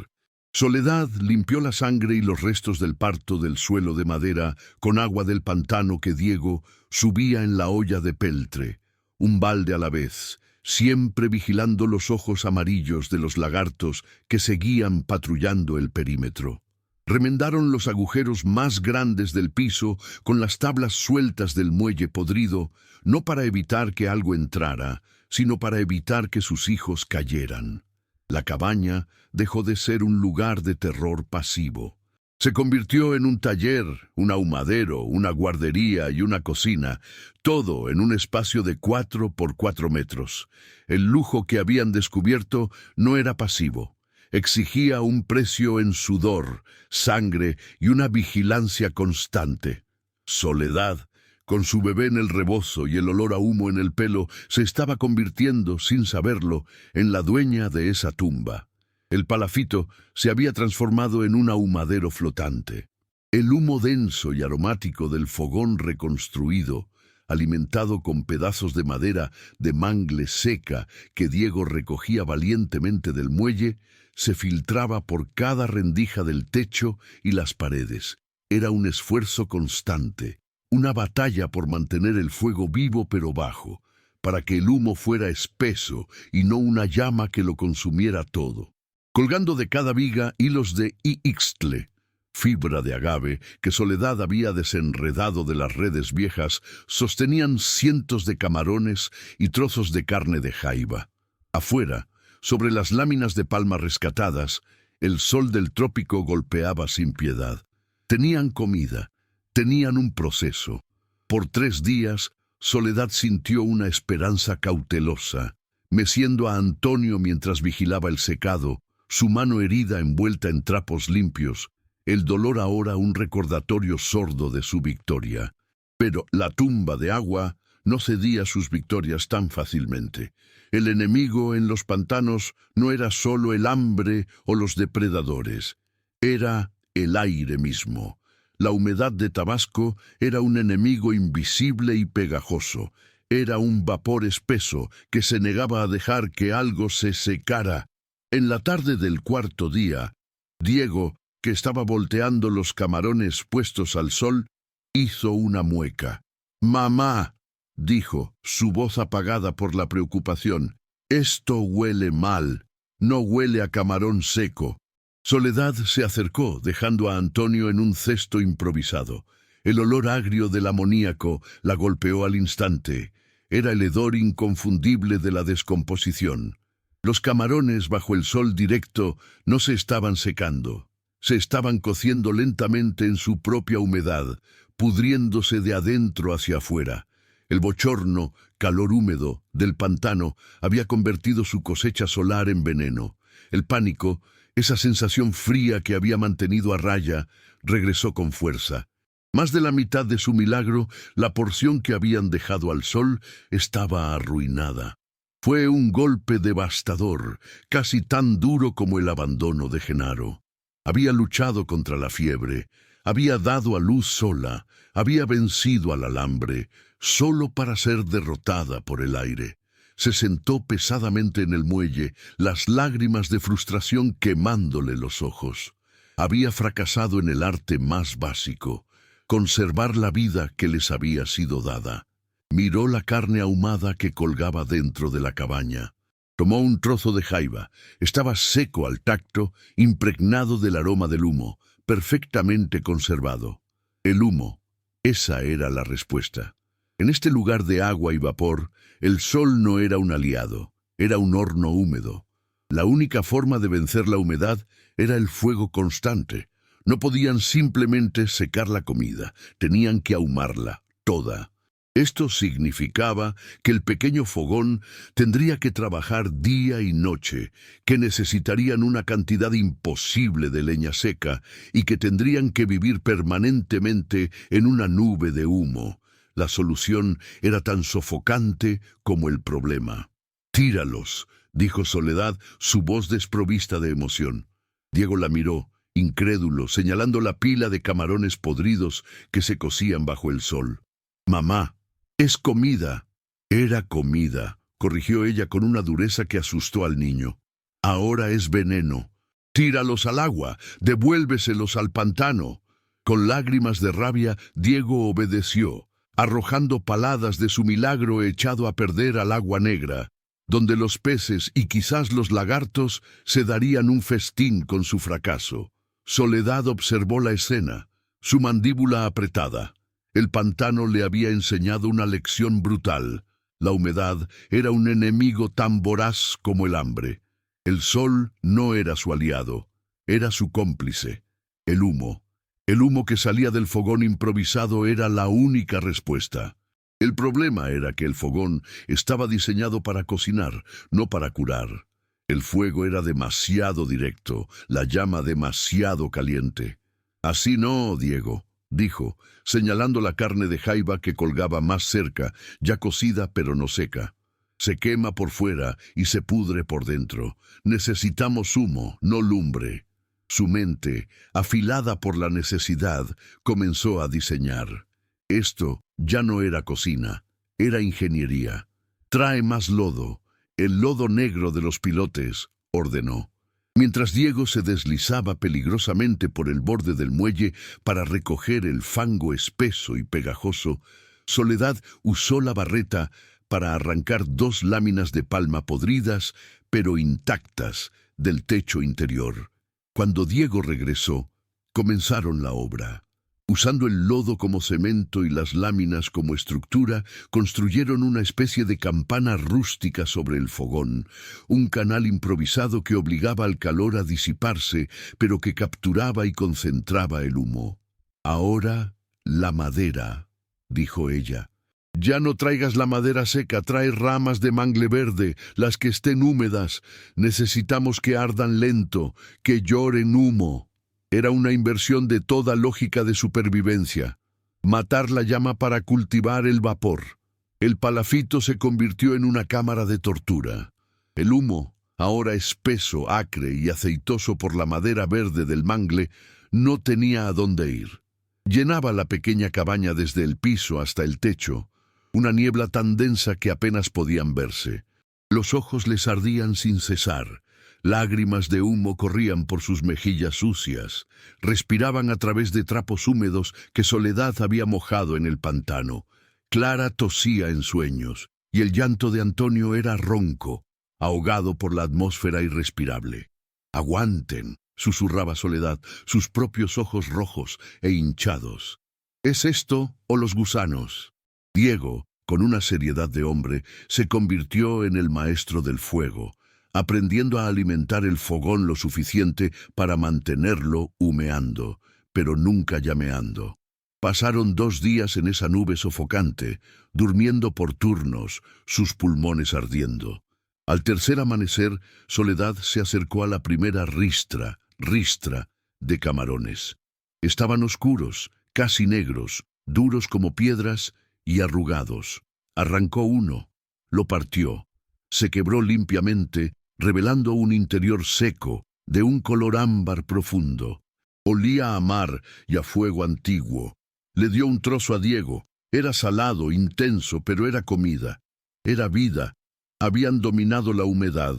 Soledad limpió la sangre y los restos del parto del suelo de madera con agua del pantano que Diego subía en la olla de peltre, un balde a la vez, siempre vigilando los ojos amarillos de los lagartos que seguían patrullando el perímetro. Remendaron los agujeros más grandes del piso con las tablas sueltas del muelle podrido, no para evitar que algo entrara, sino para evitar que sus hijos cayeran. La cabaña dejó de ser un lugar de terror pasivo. Se convirtió en un taller, un ahumadero, una guardería y una cocina, todo en un espacio de 4 por 4 metros. El lujo que habían descubierto no era pasivo. Exigía un precio en sudor, sangre y una vigilancia constante. Soledad, con su bebé en el rebozo y el olor a humo en el pelo, se estaba convirtiendo, sin saberlo, en la dueña de esa tumba. El palafito se había transformado en un ahumadero flotante. El humo denso y aromático del fogón reconstruido, alimentado con pedazos de madera de mangle seca que Diego recogía valientemente del muelle, se filtraba por cada rendija del techo y las paredes. Era un esfuerzo constante, una batalla por mantener el fuego vivo pero bajo, para que el humo fuera espeso y no una llama que lo consumiera todo. Colgando de cada viga hilos de ixtle, fibra de agave que Soledad había desenredado de las redes viejas, sostenían cientos de camarones y trozos de carne de jaiba. Afuera, sobre las láminas de palma rescatadas, el sol del trópico golpeaba sin piedad. Tenían comida, tenían un proceso. Por 3 días, Soledad sintió una esperanza cautelosa, meciendo a Antonio mientras vigilaba el secado, su mano herida envuelta en trapos limpios, el dolor ahora un recordatorio sordo de su victoria. Pero la tumba de agua no cedía sus victorias tan fácilmente. El enemigo en los pantanos no era solo el hambre o los depredadores, era el aire mismo. La humedad de Tabasco era un enemigo invisible y pegajoso. Era un vapor espeso que se negaba a dejar que algo se secara. En la tarde del cuarto día, Diego, que estaba volteando los camarones puestos al sol, hizo una mueca. «Mamá», dijo, su voz apagada por la preocupación, «esto huele mal. No huele a camarón seco». Soledad se acercó, dejando a Antonio en un cesto improvisado. El olor agrio del amoníaco la golpeó al instante. Era el hedor inconfundible de la descomposición. Los camarones bajo el sol directo no se estaban secando. Se estaban cociendo lentamente en su propia humedad, pudriéndose de adentro hacia afuera. El bochorno, calor húmedo, del pantano había convertido su cosecha solar en veneno. El pánico, esa sensación fría que había mantenido a raya, regresó con fuerza. Más de la mitad de su milagro, la porción que habían dejado al sol, estaba arruinada. Fue un golpe devastador, casi tan duro como el abandono de Genaro. Había luchado contra la fiebre, había dado a luz sola, había vencido al alambre, solo para ser derrotada por el aire. Se sentó pesadamente en el muelle, las lágrimas de frustración quemándole los ojos. Había fracasado en el arte más básico, conservar la vida que les había sido dada. Miró la carne ahumada que colgaba dentro de la cabaña. Tomó un trozo de jaiba. Estaba seco al tacto, impregnado del aroma del humo, perfectamente conservado. El humo, esa era la respuesta. En este lugar de agua y vapor, el sol no era un aliado, era un horno húmedo. La única forma de vencer la humedad era el fuego constante. No podían simplemente secar la comida, tenían que ahumarla, toda. Esto significaba que el pequeño fogón tendría que trabajar día y noche, que necesitarían una cantidad imposible de leña seca y que tendrían que vivir permanentemente en una nube de humo. La solución era tan sofocante como el problema. «Tíralos», dijo Soledad, su voz desprovista de emoción. Diego la miró, incrédulo, señalando la pila de camarones podridos que se cocían bajo el sol. «Mamá, es comida». «Era comida», corrigió ella con una dureza que asustó al niño. «Ahora es veneno. Tíralos al agua, devuélveselos al pantano». Con lágrimas de rabia, Diego obedeció, arrojando paladas de su milagro echado a perder al agua negra, donde los peces y quizás los lagartos se darían un festín con su fracaso. Soledad observó la escena, su mandíbula apretada. El pantano le había enseñado una lección brutal. La humedad era un enemigo tan voraz como el hambre. El sol no era su aliado, era su cómplice. El humo que salía del fogón improvisado era la única respuesta. El problema era que el fogón estaba diseñado para cocinar, no para curar. El fuego era demasiado directo, la llama demasiado caliente. «Así no, Diego», dijo, señalando la carne de jaiba que colgaba más cerca, ya cocida pero no seca. «Se quema por fuera y se pudre por dentro. Necesitamos humo, no lumbre». Su mente, afilada por la necesidad, comenzó a diseñar. Esto ya no era cocina, era ingeniería. «Trae más lodo, el lodo negro de los pilotes», ordenó. Mientras Diego se deslizaba peligrosamente por el borde del muelle para recoger el fango espeso y pegajoso, Soledad usó la barreta para arrancar 2 láminas de palma podridas, pero intactas, del techo interior. Cuando Diego regresó, comenzaron la obra. Usando el lodo como cemento y las láminas como estructura, construyeron una especie de campana rústica sobre el fogón, un canal improvisado que obligaba al calor a disiparse, pero que capturaba y concentraba el humo. «Ahora, la madera», dijo ella. «Ya no traigas la madera seca, trae ramas de mangle verde, las que estén húmedas. Necesitamos que ardan lento, que lloren humo». Era una inversión de toda lógica de supervivencia. Matar la llama para cultivar el vapor. El palafito se convirtió en una cámara de tortura. El humo, ahora espeso, acre y aceitoso por la madera verde del mangle, no tenía a dónde ir. Llenaba la pequeña cabaña desde el piso hasta el techo, una niebla tan densa que apenas podían verse. Los ojos les ardían sin cesar, lágrimas de humo corrían por sus mejillas sucias, respiraban a través de trapos húmedos que Soledad había mojado en el pantano. Clara tosía en sueños, y el llanto de Antonio era ronco, ahogado por la atmósfera irrespirable. «Aguanten», susurraba Soledad, sus propios ojos rojos e hinchados. «¿Es esto o los gusanos?» Diego, con una seriedad de hombre, se convirtió en el maestro del fuego, aprendiendo a alimentar el fogón lo suficiente para mantenerlo humeando, pero nunca llameando. Pasaron 2 días en esa nube sofocante, durmiendo por turnos, sus pulmones ardiendo. Al tercer amanecer, Soledad se acercó a la primera ristra de camarones. Estaban oscuros, casi negros, duros como piedras y arrugados. Arrancó uno, lo partió, se quebró limpiamente, revelando un interior seco, de un color ámbar profundo. Olía a mar y a fuego antiguo. Le dio un trozo a Diego. Era salado, intenso, pero era comida. Era vida. Habían dominado la humedad.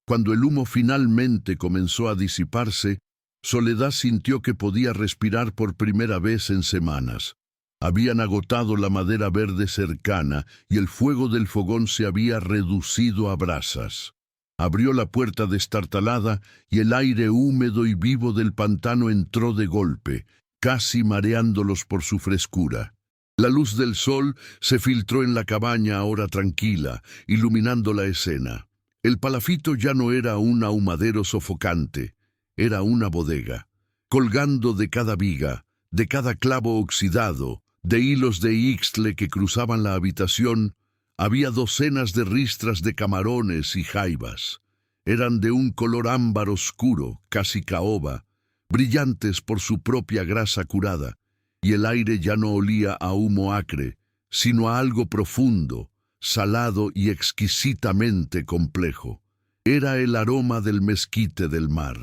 Cuando el humo finalmente comenzó a disiparse, Soledad sintió que podía respirar por primera vez en semanas. Habían agotado la madera verde cercana y el fuego del fogón se había reducido a brasas. Abrió la puerta destartalada y el aire húmedo y vivo del pantano entró de golpe, casi mareándolos por su frescura. La luz del sol se filtró en la cabaña ahora tranquila, iluminando la escena. El palafito ya no era un ahumadero sofocante, era una bodega. Colgando de cada viga, de cada clavo oxidado, de hilos de ixtle que cruzaban la habitación, había docenas de ristras de camarones y jaivas. Eran de un color ámbar oscuro, casi caoba, brillantes por su propia grasa curada, y el aire ya no olía a humo acre, sino a algo profundo, salado y exquisitamente complejo. Era el aroma del mezquite del mar.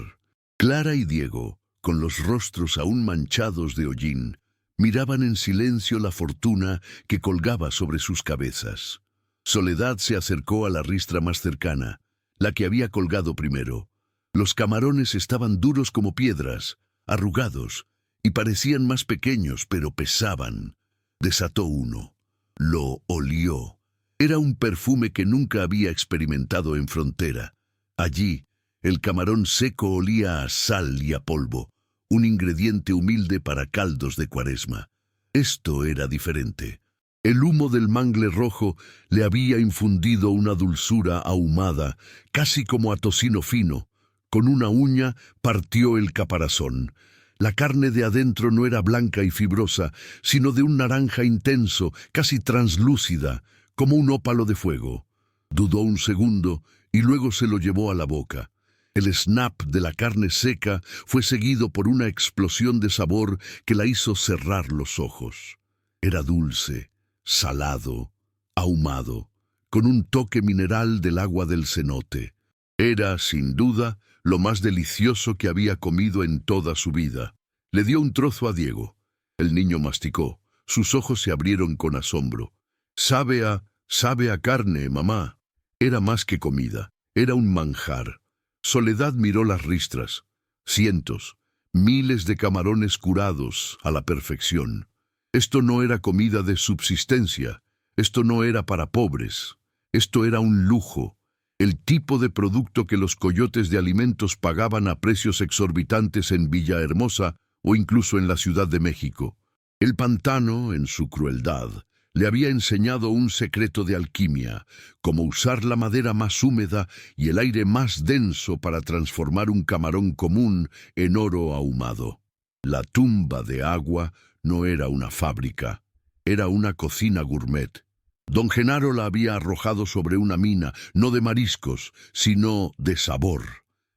Clara y Diego, con los rostros aún manchados de hollín, miraban en silencio la fortuna que colgaba sobre sus cabezas. Soledad se acercó a la ristra más cercana, la que había colgado primero. Los camarones estaban duros como piedras, arrugados, y parecían más pequeños, pero pesaban. Desató uno. Lo olió. Era un perfume que nunca había experimentado en frontera. Allí, el camarón seco olía a sal y a polvo, un ingrediente humilde para caldos de Cuaresma. Esto era diferente. El humo del mangle rojo le había infundido una dulzura ahumada, casi como a tocino fino. Con una uña partió el caparazón. La carne de adentro no era blanca y fibrosa, sino de un naranja intenso, casi translúcida, como un ópalo de fuego. Dudó un segundo y luego se lo llevó a la boca. El snap de la carne seca fue seguido por una explosión de sabor que la hizo cerrar los ojos. Era dulce, salado, ahumado, con un toque mineral del agua del cenote. Era, sin duda, lo más delicioso que había comido en toda su vida. Le dio un trozo a Diego. El niño masticó. Sus ojos se abrieron con asombro. Sabe a carne, mamá. Era más que comida. Era un manjar. Soledad miró las ristras. Cientos, miles de camarones curados a la perfección. Esto no era comida de subsistencia. Esto no era para pobres. Esto era un lujo. El tipo de producto que los coyotes de alimentos pagaban a precios exorbitantes en Villahermosa o incluso en la Ciudad de México. El pantano, en su crueldad, le había enseñado un secreto de alquimia, cómo usar la madera más húmeda y el aire más denso para transformar un camarón común en oro ahumado. La tumba de agua no era una fábrica, era una cocina gourmet. Don Genaro la había arrojado sobre una mina, no de mariscos, sino de sabor.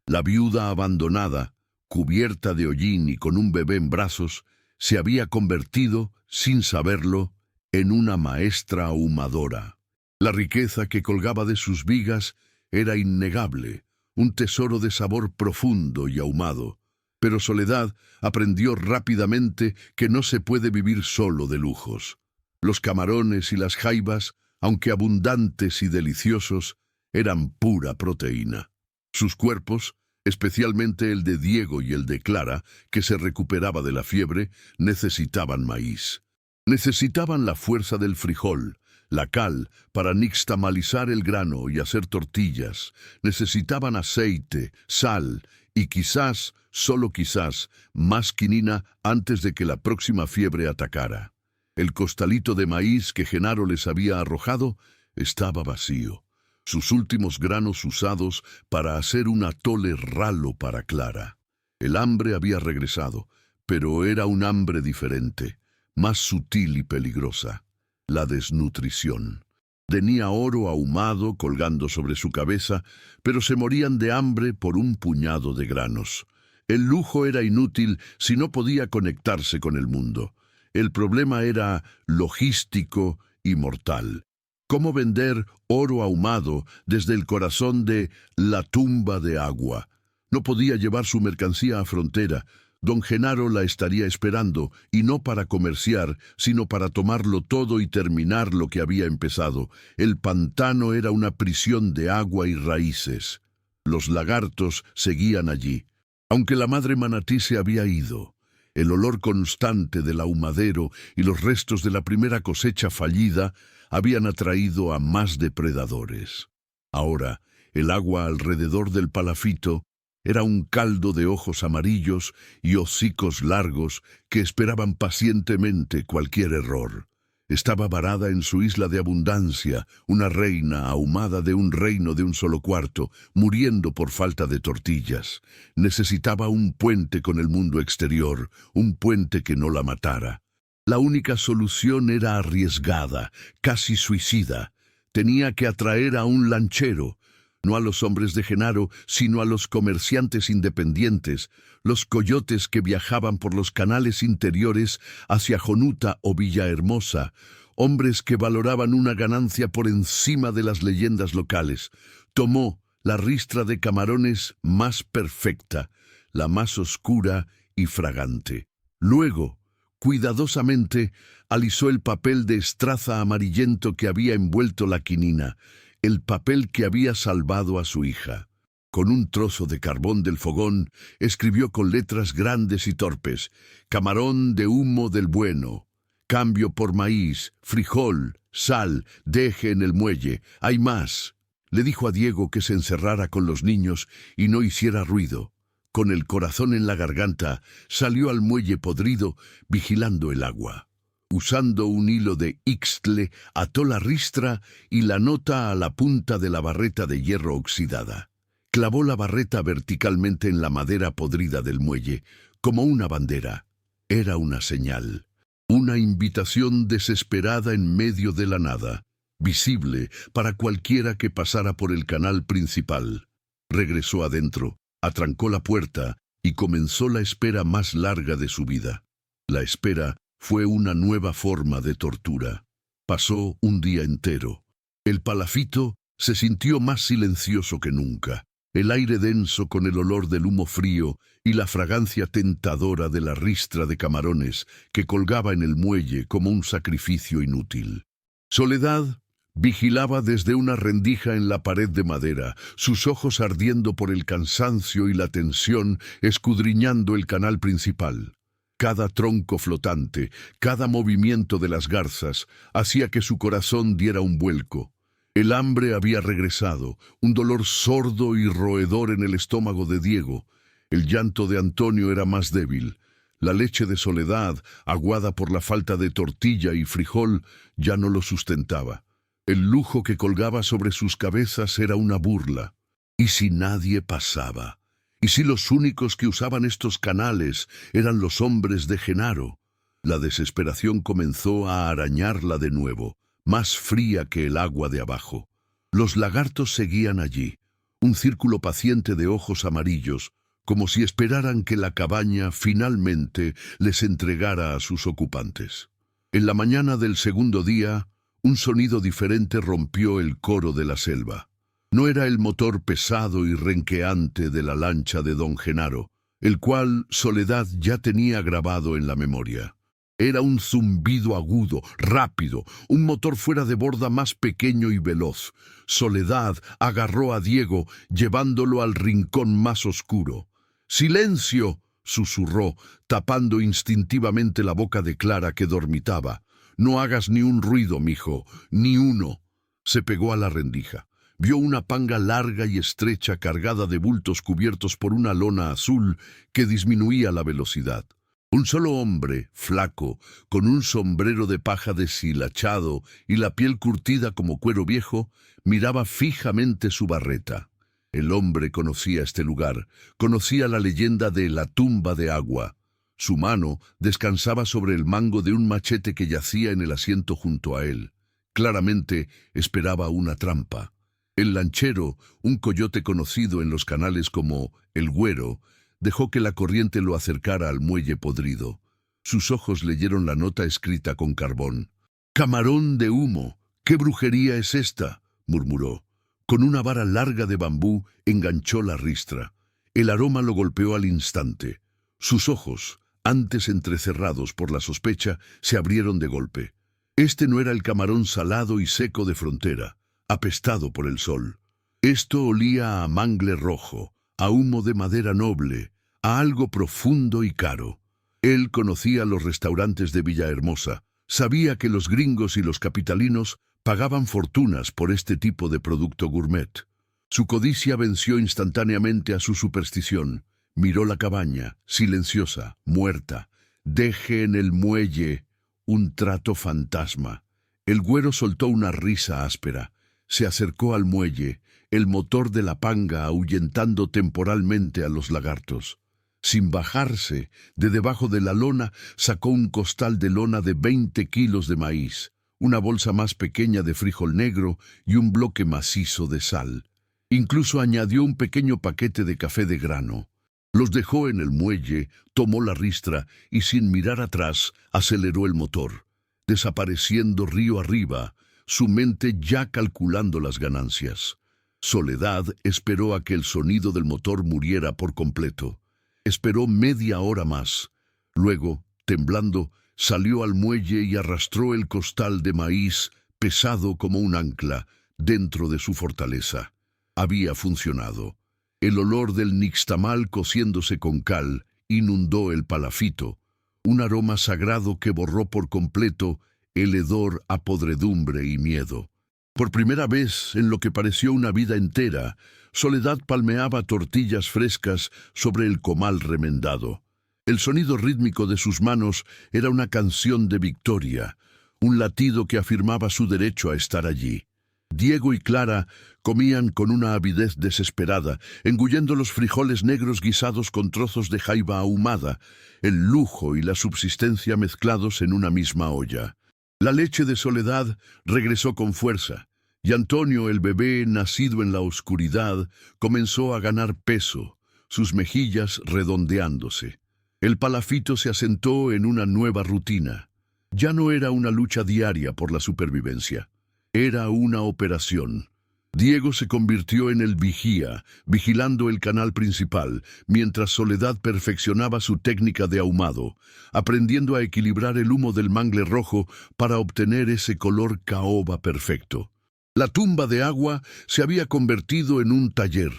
La viuda abandonada, cubierta de hollín y con un bebé en brazos, se había convertido, sin saberlo, en una maestra ahumadora. La riqueza que colgaba de sus vigas era innegable, un tesoro de sabor profundo y ahumado. Pero Soledad aprendió rápidamente que no se puede vivir solo de lujos. Los camarones y las jaivas, aunque abundantes y deliciosos, eran pura proteína. Sus cuerpos, especialmente el de Diego y el de Clara, que se recuperaba de la fiebre, necesitaban maíz. Necesitaban la fuerza del frijol, la cal para nixtamalizar el grano y hacer tortillas. Necesitaban aceite, sal y quizás, solo quizás, más quinina antes de que la próxima fiebre atacara. El costalito de maíz que Genaro les había arrojado estaba vacío. Sus últimos granos usados para hacer un atole ralo para Clara. El hambre había regresado, pero era un hambre diferente, más sutil y peligrosa. La desnutrición. Tenía oro ahumado colgando sobre su cabeza, pero se morían de hambre por un puñado de granos. El lujo era inútil si no podía conectarse con el mundo. El problema era logístico y mortal. ¿Cómo vender oro ahumado desde el corazón de la tumba de agua? No podía llevar su mercancía a frontera. Don Genaro la estaría esperando, y no para comerciar, sino para tomarlo todo y terminar lo que había empezado. El pantano era una prisión de agua y raíces. Los lagartos seguían allí. Aunque la madre manatí se había ido, el olor constante del ahumadero y los restos de la primera cosecha fallida habían atraído a más depredadores. Ahora, el agua alrededor del palafito era un caldo de ojos amarillos y hocicos largos que esperaban pacientemente cualquier error. Estaba varada en su isla de abundancia, una reina ahumada de un reino de un solo cuarto, muriendo por falta de tortillas. Necesitaba un puente con el mundo exterior, un puente que no la matara. La única solución era arriesgada, casi suicida. Tenía que atraer a un lanchero, no a los hombres de Genaro, sino a los comerciantes independientes, los coyotes que viajaban por los canales interiores hacia Jonuta o Villahermosa, hombres que valoraban una ganancia por encima de las leyendas locales. Tomó la ristra de camarones más perfecta, la más oscura y fragante. Luego, cuidadosamente, alisó el papel de estraza amarillento que había envuelto la quinina, el papel que había salvado a su hija. Con un trozo de carbón del fogón, escribió con letras grandes y torpes: camarón de humo del bueno, cambio por maíz, frijol, sal, deje en el muelle, hay más. Le dijo a Diego que se encerrara con los niños y no hiciera ruido. Con el corazón en la garganta, salió al muelle podrido, vigilando el agua. Usando un hilo de ixtle, ató la ristra y la nota a la punta de la barreta de hierro oxidada. Clavó la barreta verticalmente en la madera podrida del muelle, como una bandera. Era una señal, una invitación desesperada en medio de la nada, visible para cualquiera que pasara por el canal principal. Regresó adentro, atrancó la puerta y comenzó la espera más larga de su vida. La espera fue una nueva forma de tortura. Pasó un día entero. El palafito se sintió más silencioso que nunca. El aire denso con el olor del humo frío y la fragancia tentadora de la ristra de camarones que colgaba en el muelle como un sacrificio inútil. Soledad vigilaba desde una rendija en la pared de madera, sus ojos ardiendo por el cansancio y la tensión, escudriñando el canal principal. Cada tronco flotante, cada movimiento de las garzas, hacía que su corazón diera un vuelco. El hambre había regresado, un dolor sordo y roedor en el estómago de Diego. El llanto de Antonio era más débil. La leche de Soledad, aguada por la falta de tortilla y frijol, ya no lo sustentaba. El lujo que colgaba sobre sus cabezas era una burla. ¿Y si nadie pasaba? ¿Y si los únicos que usaban estos canales eran los hombres de Genaro? La desesperación comenzó a arañarla de nuevo, más fría que el agua de abajo. Los lagartos seguían allí, un círculo paciente de ojos amarillos, como si esperaran que la cabaña finalmente les entregara a sus ocupantes. En la mañana del segundo día, un sonido diferente rompió el coro de la selva. No era el motor pesado y renqueante de la lancha de don Genaro, el cual Soledad ya tenía grabado en la memoria. Era un zumbido agudo, rápido, un motor fuera de borda más pequeño y veloz. Soledad agarró a Diego, llevándolo al rincón más oscuro. ¡Silencio!, susurró, tapando instintivamente la boca de Clara, que dormitaba. «No hagas ni un ruido, mijo, ni uno». Se pegó a la rendija. Vio una panga larga y estrecha cargada de bultos cubiertos por una lona azul que disminuía la velocidad. Un solo hombre, flaco, con un sombrero de paja deshilachado y la piel curtida como cuero viejo, miraba fijamente su barreta. El hombre conocía este lugar, conocía la leyenda de la tumba de agua. Su mano descansaba sobre el mango de un machete que yacía en el asiento junto a él. Claramente esperaba una trampa. El lanchero, un coyote conocido en los canales como el Güero, dejó que la corriente lo acercara al muelle podrido. Sus ojos leyeron la nota escrita con carbón. «Camarón de humo, ¿qué brujería es esta?», murmuró. Con una vara larga de bambú enganchó la ristra. El aroma lo golpeó al instante. Sus ojos, antes entrecerrados por la sospecha, se abrieron de golpe. Este no era el camarón salado y seco de frontera, apestado por el sol. Esto olía a mangle rojo, a humo de madera noble, a algo profundo y caro. Él conocía los restaurantes de Villahermosa, sabía que los gringos y los capitalinos pagaban fortunas por este tipo de producto gourmet. Su codicia venció instantáneamente a su superstición. Miró la cabaña, silenciosa, muerta. «Deje en el muelle un trato fantasma». El Güero soltó una risa áspera. Se acercó al muelle, el motor de la panga ahuyentando temporalmente a los lagartos. Sin bajarse, de debajo de la lona sacó un costal de lona de 20 kilos de maíz, una bolsa más pequeña de frijol negro y un bloque macizo de sal. Incluso añadió un pequeño paquete de café de grano. Los dejó en el muelle, tomó la ristra y sin mirar atrás aceleró el motor, desapareciendo río arriba, su mente ya calculando las ganancias. Soledad esperó a que el sonido del motor muriera por completo. Esperó media hora más. Luego, temblando, salió al muelle y arrastró el costal de maíz, pesado como un ancla, dentro de su fortaleza. Había funcionado. El olor del nixtamal cociéndose con cal inundó el palafito, un aroma sagrado que borró por completo el hedor a podredumbre y miedo. Por primera vez en lo que pareció una vida entera, Soledad palmeaba tortillas frescas sobre el comal remendado. El sonido rítmico de sus manos era una canción de victoria, un latido que afirmaba su derecho a estar allí. Diego y Clara comían con una avidez desesperada, engullendo los frijoles negros guisados con trozos de jaiba ahumada, el lujo y la subsistencia mezclados en una misma olla. La leche de Soledad regresó con fuerza, y Antonio, el bebé nacido en la oscuridad, comenzó a ganar peso, sus mejillas redondeándose. El palafito se asentó en una nueva rutina. Ya no era una lucha diaria por la supervivencia. Era una operación. Diego se convirtió en el vigía, vigilando el canal principal, mientras Soledad perfeccionaba su técnica de ahumado, aprendiendo a equilibrar el humo del mangle rojo para obtener ese color caoba perfecto. La tumba de agua se había convertido en un taller,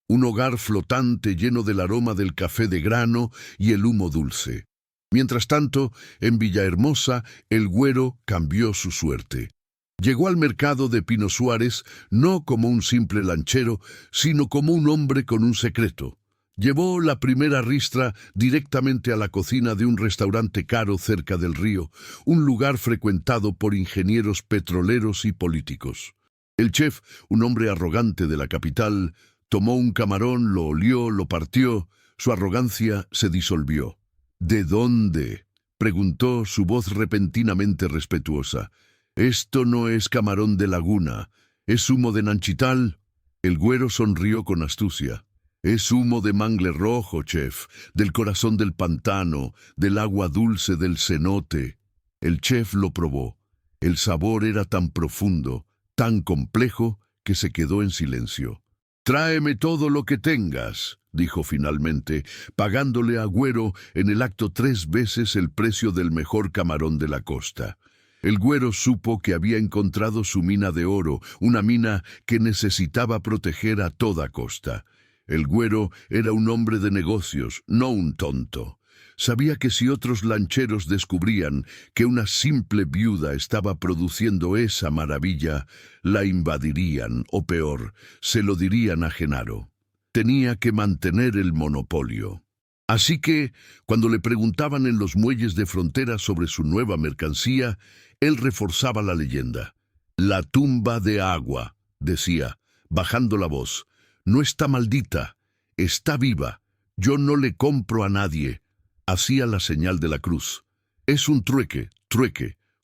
un hogar flotante lleno del aroma del café de grano y el humo dulce. Mientras tanto, en Villahermosa, el Güero cambió su suerte. Llegó al mercado de Pino Suárez no como un simple lanchero, sino como un hombre con un secreto. Llevó la primera ristra directamente a la cocina de un restaurante caro cerca del río, un lugar frecuentado por ingenieros petroleros y políticos. El chef, un hombre arrogante de la capital, tomó un camarón, lo olió, lo partió. Su arrogancia se disolvió. «¿De dónde?», preguntó, su voz repentinamente respetuosa. «Esto no es camarón de laguna. ¿Es humo de Nanchital?». El Güero sonrió con astucia. «Es humo de mangle rojo, chef, del corazón del pantano, del agua dulce del cenote». El chef lo probó. El sabor era tan profundo, tan complejo, que se quedó en silencio. «Tráeme todo lo que tengas», dijo finalmente, pagándole a Güero en el acto 3 veces el precio del mejor camarón de la costa. El Güero supo que había encontrado su mina de oro, una mina que necesitaba proteger a toda costa. El Güero era un hombre de negocios, no un tonto. Sabía que si otros lancheros descubrían que una simple viuda estaba produciendo esa maravilla, la invadirían, o peor, se lo dirían a Genaro. Tenía que mantener el monopolio. Así que, cuando le preguntaban en los muelles de frontera sobre su nueva mercancía, él reforzaba la leyenda. «La tumba de agua», decía, bajando la voz. «No está maldita, está viva. Yo no le compro a nadie». Hacía la señal de la cruz. «Es un trueque,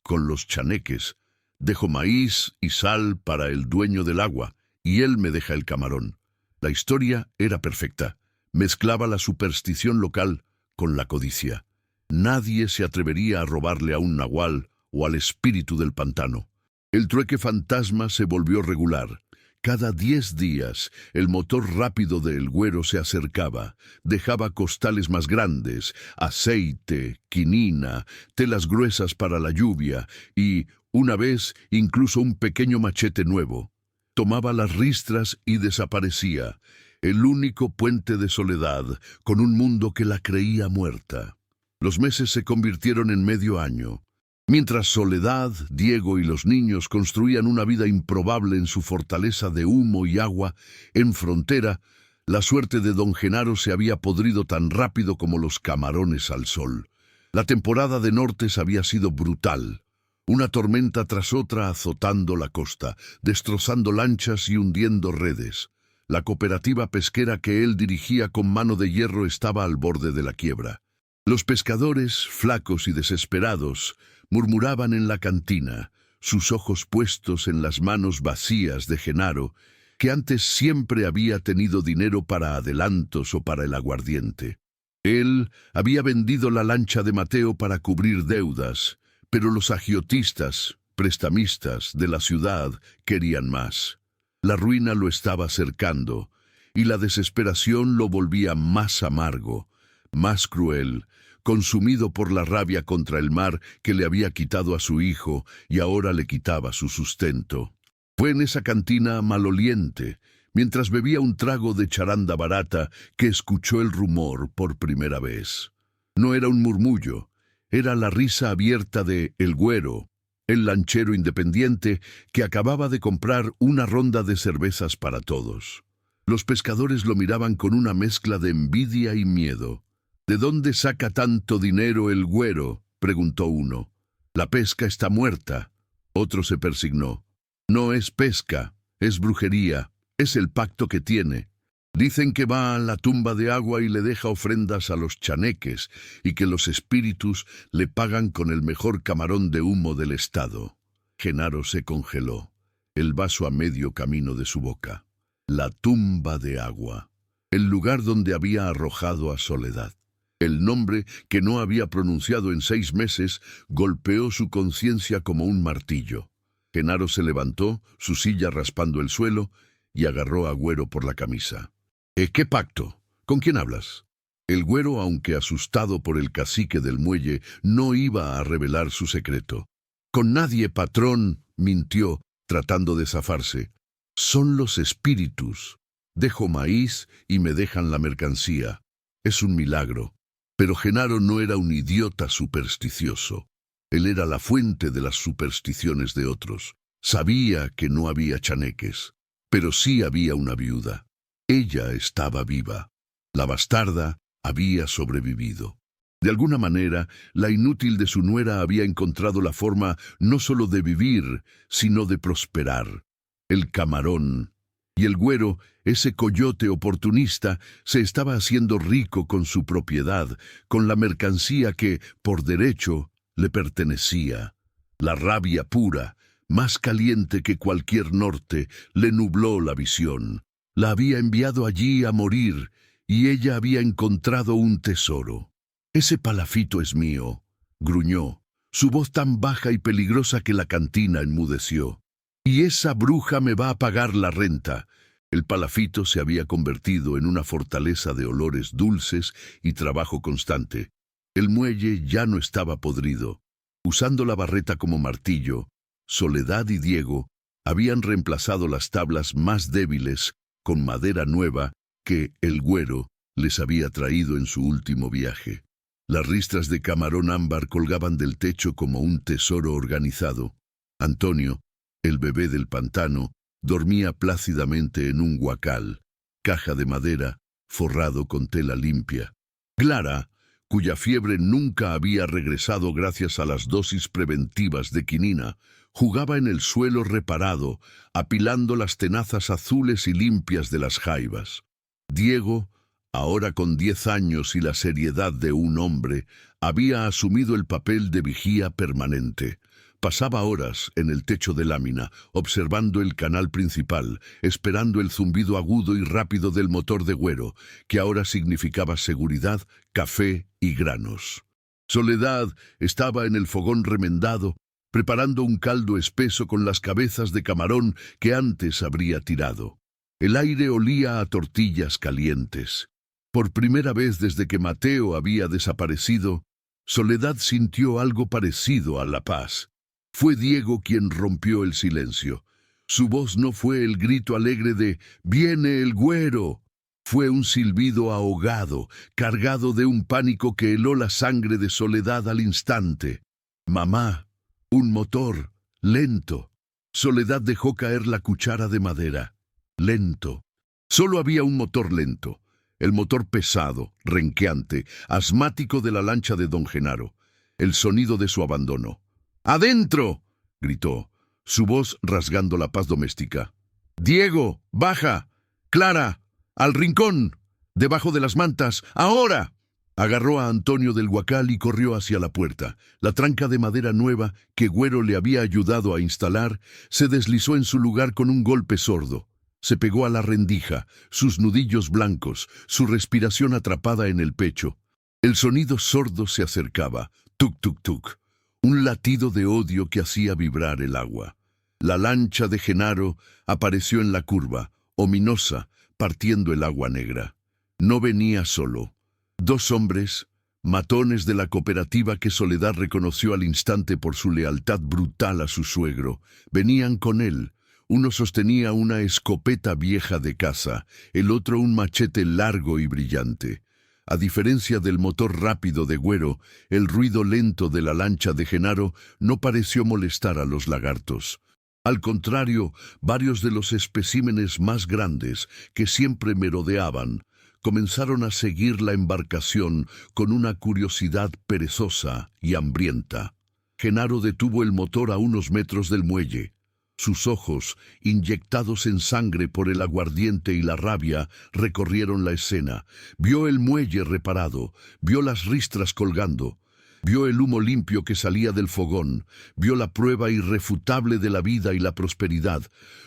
con los chaneques. Dejo maíz y sal para el dueño del agua, y él me deja el camarón». La historia era perfecta. Mezclaba la superstición local con la codicia. Nadie se atrevería a robarle a un nahual o al espíritu del pantano. El trueque fantasma se volvió regular. Cada 10 días, el motor rápido del Güero se acercaba, dejaba costales más grandes, aceite, quinina, telas gruesas para la lluvia y, una vez, incluso un pequeño machete nuevo. Tomaba las ristras y desaparecía, el único puente de soledad, con un mundo que la creía muerta. Los meses se convirtieron en medio año. Mientras Soledad, Diego y los niños construían una vida improbable en su fortaleza de humo y agua, en frontera, la suerte de don Genaro se había podrido tan rápido como los camarones al sol. La temporada de nortes había sido brutal. Una tormenta tras otra azotando la costa, destrozando lanchas y hundiendo redes. La cooperativa pesquera que él dirigía con mano de hierro estaba al borde de la quiebra. Los pescadores, flacos y desesperados, murmuraban en la cantina, sus ojos puestos en las manos vacías de Genaro, que antes siempre había tenido dinero para adelantos o para el aguardiente. Él había vendido la lancha de Mateo para cubrir deudas, pero los agiotistas, prestamistas de la ciudad querían más. La ruina lo estaba cercando, y la desesperación lo volvía más amargo, más cruel, consumido por la rabia contra el mar que le había quitado a su hijo y ahora le quitaba su sustento. Fue en esa cantina maloliente, mientras bebía un trago de charanda barata, que escuchó el rumor por primera vez. No era un murmullo, era la risa abierta de El Güero, el lanchero independiente que acababa de comprar una ronda de cervezas para todos. Los pescadores lo miraban con una mezcla de envidia y miedo. «¿De dónde saca tanto dinero el Güero?», preguntó uno. «La pesca está muerta». Otro se persignó. «No es pesca, es brujería, es el pacto que tiene. Dicen que va a la tumba de agua y le deja ofrendas a los chaneques y que los espíritus le pagan con el mejor camarón de humo del estado». Genaro se congeló, el vaso a medio camino de su boca. La tumba de agua, el lugar donde había arrojado a Soledad. El nombre, que no había pronunciado en 6 meses, golpeó su conciencia como un martillo. Genaro se levantó, su silla raspando el suelo, y agarró a Güero por la camisa. ¿Qué pacto? ¿Con quién hablas? El Güero, aunque asustado por el cacique del muelle, no iba a revelar su secreto. «Con nadie, patrón», mintió, tratando de zafarse. «Son los espíritus. Dejo maíz y me dejan la mercancía. Es un milagro». Pero Genaro no era un idiota supersticioso. Él era la fuente de las supersticiones de otros. Sabía que no había chaneques, pero sí había una viuda. Ella estaba viva. La bastarda había sobrevivido. De alguna manera, la inútil de su nuera había encontrado la forma no solo de vivir, sino de prosperar. El camarón y el Güero, ese coyote oportunista, se estaba haciendo rico con su propiedad, con la mercancía que, por derecho, le pertenecía. La rabia pura, más caliente que cualquier norte, le nubló la visión. La había enviado allí a morir, y ella había encontrado un tesoro. «Ese palafito es mío», gruñó, su voz tan baja y peligrosa que la cantina enmudeció. «Y esa bruja me va a pagar la renta. El palafito se había convertido en una fortaleza de olores dulces y trabajo constante. El muelle ya no estaba podrido. Usando la barreta como martillo, Soledad y Diego habían reemplazado las tablas más débiles con madera nueva que el Güero les había traído en su último viaje. Las ristras de camarón ámbar colgaban del techo como un tesoro organizado. Antonio, el bebé del pantano, dormía plácidamente en un huacal, caja de madera, forrado con tela limpia. Clara, cuya fiebre nunca había regresado gracias a las dosis preventivas de quinina, jugaba en el suelo reparado, apilando las tenazas azules y limpias de las jaivas. Diego, ahora con 10 años y la seriedad de un hombre, había asumido el papel de vigía permanente. Pasaba horas en el techo de lámina, observando el canal principal, esperando el zumbido agudo y rápido del motor de Güero, que ahora significaba seguridad, café y granos. Soledad estaba en el fogón remendado, preparando un caldo espeso con las cabezas de camarón que antes habría tirado. El aire olía a tortillas calientes. Por primera vez desde que Mateo había desaparecido, Soledad sintió algo parecido a la paz. Fue Diego quien rompió el silencio. Su voz no fue el grito alegre de «¡Viene el Güero!». Fue un silbido ahogado, cargado de un pánico que heló la sangre de Soledad al instante. «Mamá, un motor, lento». Soledad dejó caer la cuchara de madera. Lento. Solo había un motor lento. El motor pesado, renqueante, asmático de la lancha de don Genaro. El sonido de su abandono. «¡Adentro!», gritó, su voz rasgando la paz doméstica. «Diego, baja. Clara, al rincón. Debajo de las mantas. ¡Ahora!». Agarró a Antonio del huacal y corrió hacia la puerta. La tranca de madera nueva, que Güero le había ayudado a instalar, se deslizó en su lugar con un golpe sordo. Se pegó a la rendija, sus nudillos blancos, su respiración atrapada en el pecho. El sonido sordo se acercaba. Tuc, tuc, tuc. Un latido de odio que hacía vibrar el agua. La lancha de Genaro apareció en la curva, ominosa, partiendo el agua negra. No venía solo. 2 hombres, matones de la cooperativa que Soledad reconoció al instante por su lealtad brutal a su suegro, venían con él. Uno sostenía una escopeta vieja de caza, el otro un machete largo y brillante. A diferencia del motor rápido de Güero, el ruido lento de la lancha de Genaro no pareció molestar a los lagartos. Al contrario, varios de los especímenes más grandes, que siempre merodeaban, comenzaron a seguir la embarcación con una curiosidad perezosa y hambrienta. Genaro detuvo el motor a unos metros del muelle. Sus ojos, inyectados en sangre por el aguardiente y la rabia, recorrieron la escena. Vio el muelle reparado, vio las ristras colgando, vio el humo limpio que salía del fogón, vio la prueba irrefutable de la vida y la prosperidad.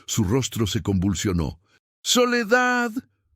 Su rostro se convulsionó. «¡Soledad!»,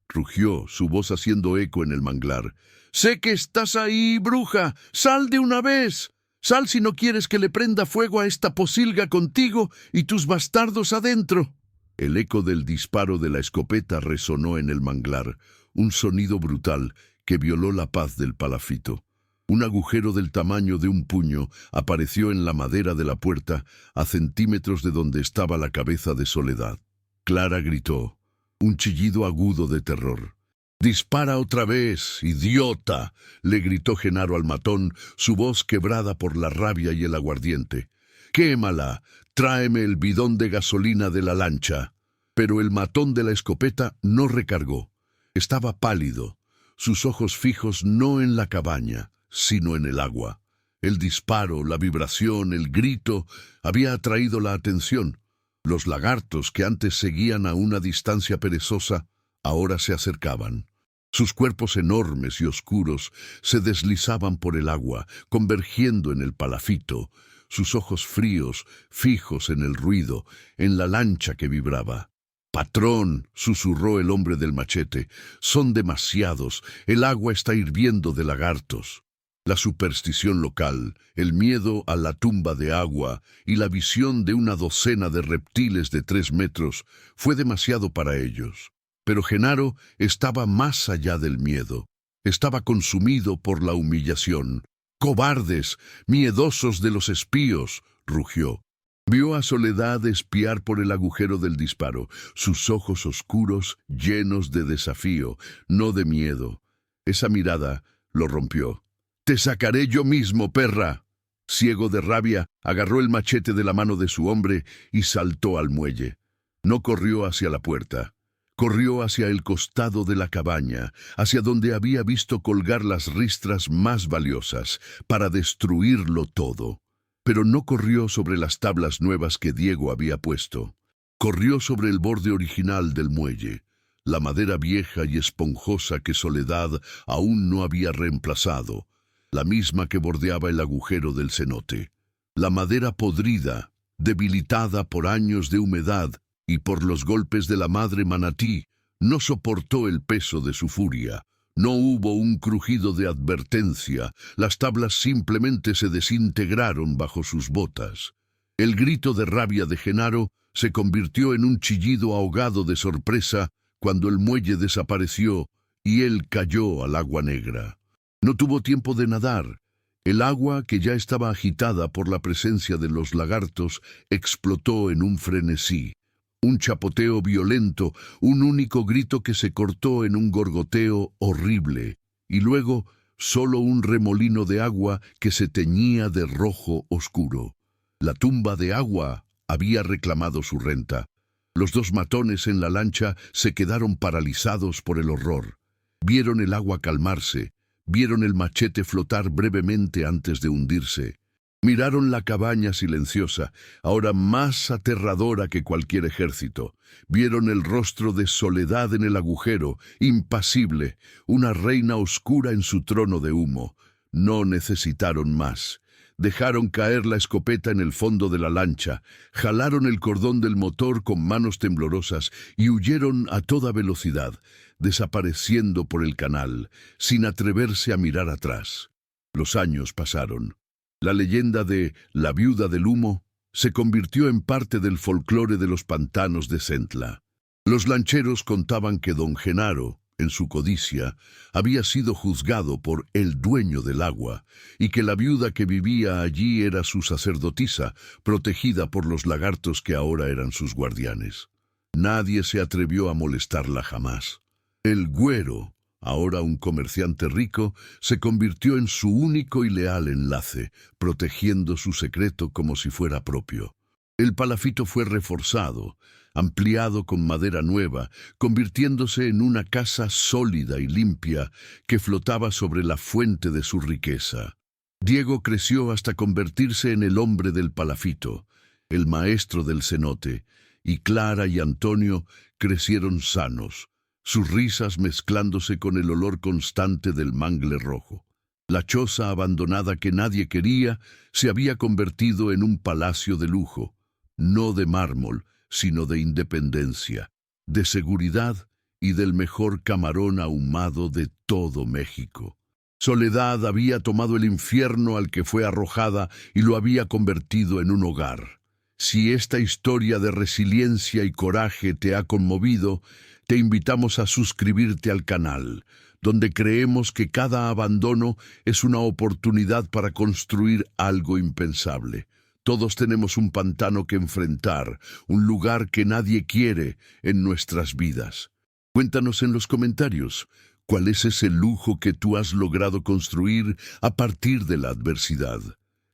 rugió, su voz haciendo eco en el manglar. «Sé que estás ahí, bruja. ¡Sal de una vez! Sal si no quieres que le prenda fuego a esta posilga contigo y tus bastardos adentro». El eco del disparo de la escopeta resonó en el manglar, un sonido brutal que violó la paz del palafito. Un agujero del tamaño de un puño apareció en la madera de la puerta a centímetros de donde estaba la cabeza de Soledad. Clara gritó, un chillido agudo de terror. «¡Dispara otra vez, idiota!», le gritó Genaro al matón, su voz quebrada por la rabia y el aguardiente. «¡Quémala! Tráeme el bidón de gasolina de la lancha». Pero el matón de la escopeta no recargó. Estaba pálido, sus ojos fijos no en la cabaña, sino en el agua. El disparo, la vibración, el grito había atraído la atención. Los lagartos que antes seguían a una distancia perezosa, ahora se acercaban. Sus cuerpos enormes y oscuros se deslizaban por el agua, convergiendo en el palafito, sus ojos fríos, fijos en el ruido, en la lancha que vibraba. «Patrón», susurró el hombre del machete, «son demasiados, el agua está hirviendo de lagartos». La superstición local, el miedo a la tumba de agua y la visión de una docena de reptiles de 3 metros fue demasiado para ellos. Pero Genaro estaba más allá del miedo. Estaba consumido por la humillación. «¡Cobardes! ¡Miedosos de los espíos!», rugió. Vio a Soledad espiar por el agujero del disparo, sus ojos oscuros, llenos de desafío, no de miedo. Esa mirada lo rompió. «Te sacaré yo mismo, perra». Ciego de rabia, agarró el machete de la mano de su hombre y saltó al muelle. No corrió hacia la puerta. Corrió hacia el costado de la cabaña, hacia donde había visto colgar las ristras más valiosas, para destruirlo todo. Pero no corrió sobre las tablas nuevas que Diego había puesto. Corrió sobre el borde original del muelle, la madera vieja y esponjosa que Soledad aún no había reemplazado, la misma que bordeaba el agujero del cenote. La madera podrida, debilitada por años de humedad y por los golpes de la madre manatí, no soportó el peso de su furia. No hubo un crujido de advertencia, las tablas simplemente se desintegraron bajo sus botas. El grito de rabia de Genaro se convirtió en un chillido ahogado de sorpresa cuando el muelle desapareció y él cayó al agua negra. No tuvo tiempo de nadar. El agua, que ya estaba agitada por la presencia de los lagartos, explotó en un frenesí. Un chapoteo violento, un único grito que se cortó en un gorgoteo horrible, y luego solo un remolino de agua que se teñía de rojo oscuro. La tumba de agua había reclamado su renta. Los dos matones en la lancha se quedaron paralizados por el horror. Vieron el agua calmarse, vieron el machete flotar brevemente antes de hundirse. Miraron la cabaña silenciosa, ahora más aterradora que cualquier ejército. Vieron el rostro de Soledad en el agujero, impasible, una reina oscura en su trono de humo. No necesitaron más. Dejaron caer la escopeta en el fondo de la lancha, jalaron el cordón del motor con manos temblorosas y huyeron a toda velocidad, desapareciendo por el canal, sin atreverse a mirar atrás. Los años pasaron. La leyenda de la viuda del humo se convirtió en parte del folclore de los pantanos de Centla. Los lancheros contaban que don Genaro, en su codicia, había sido juzgado por el dueño del agua, y que la viuda que vivía allí era su sacerdotisa, protegida por los lagartos que ahora eran sus guardianes. Nadie se atrevió a molestarla jamás. El güero, ahora un comerciante rico, se convirtió en su único y leal enlace, protegiendo su secreto como si fuera propio. El palafito fue reforzado, ampliado con madera nueva, convirtiéndose en una casa sólida y limpia que flotaba sobre la fuente de su riqueza. Diego creció hasta convertirse en el hombre del palafito, el maestro del cenote, y Clara y Antonio crecieron sanos, sus risas mezclándose con el olor constante del mangle rojo. La choza abandonada que nadie quería se había convertido en un palacio de lujo, no de mármol, sino de independencia, de seguridad y del mejor camarón ahumado de todo México. Soledad había tomado el infierno al que fue arrojada y lo había convertido en un hogar. Si esta historia de resiliencia y coraje te ha conmovido, te invitamos a suscribirte al canal, donde creemos que cada abandono es una oportunidad para construir algo impensable. Todos tenemos un pantano que enfrentar, un lugar que nadie quiere en nuestras vidas. Cuéntanos en los comentarios, ¿cuál es ese lujo que tú has logrado construir a partir de la adversidad?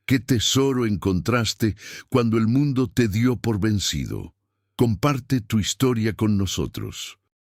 ¿Qué tesoro encontraste cuando el mundo te dio por vencido? Comparte tu historia con nosotros.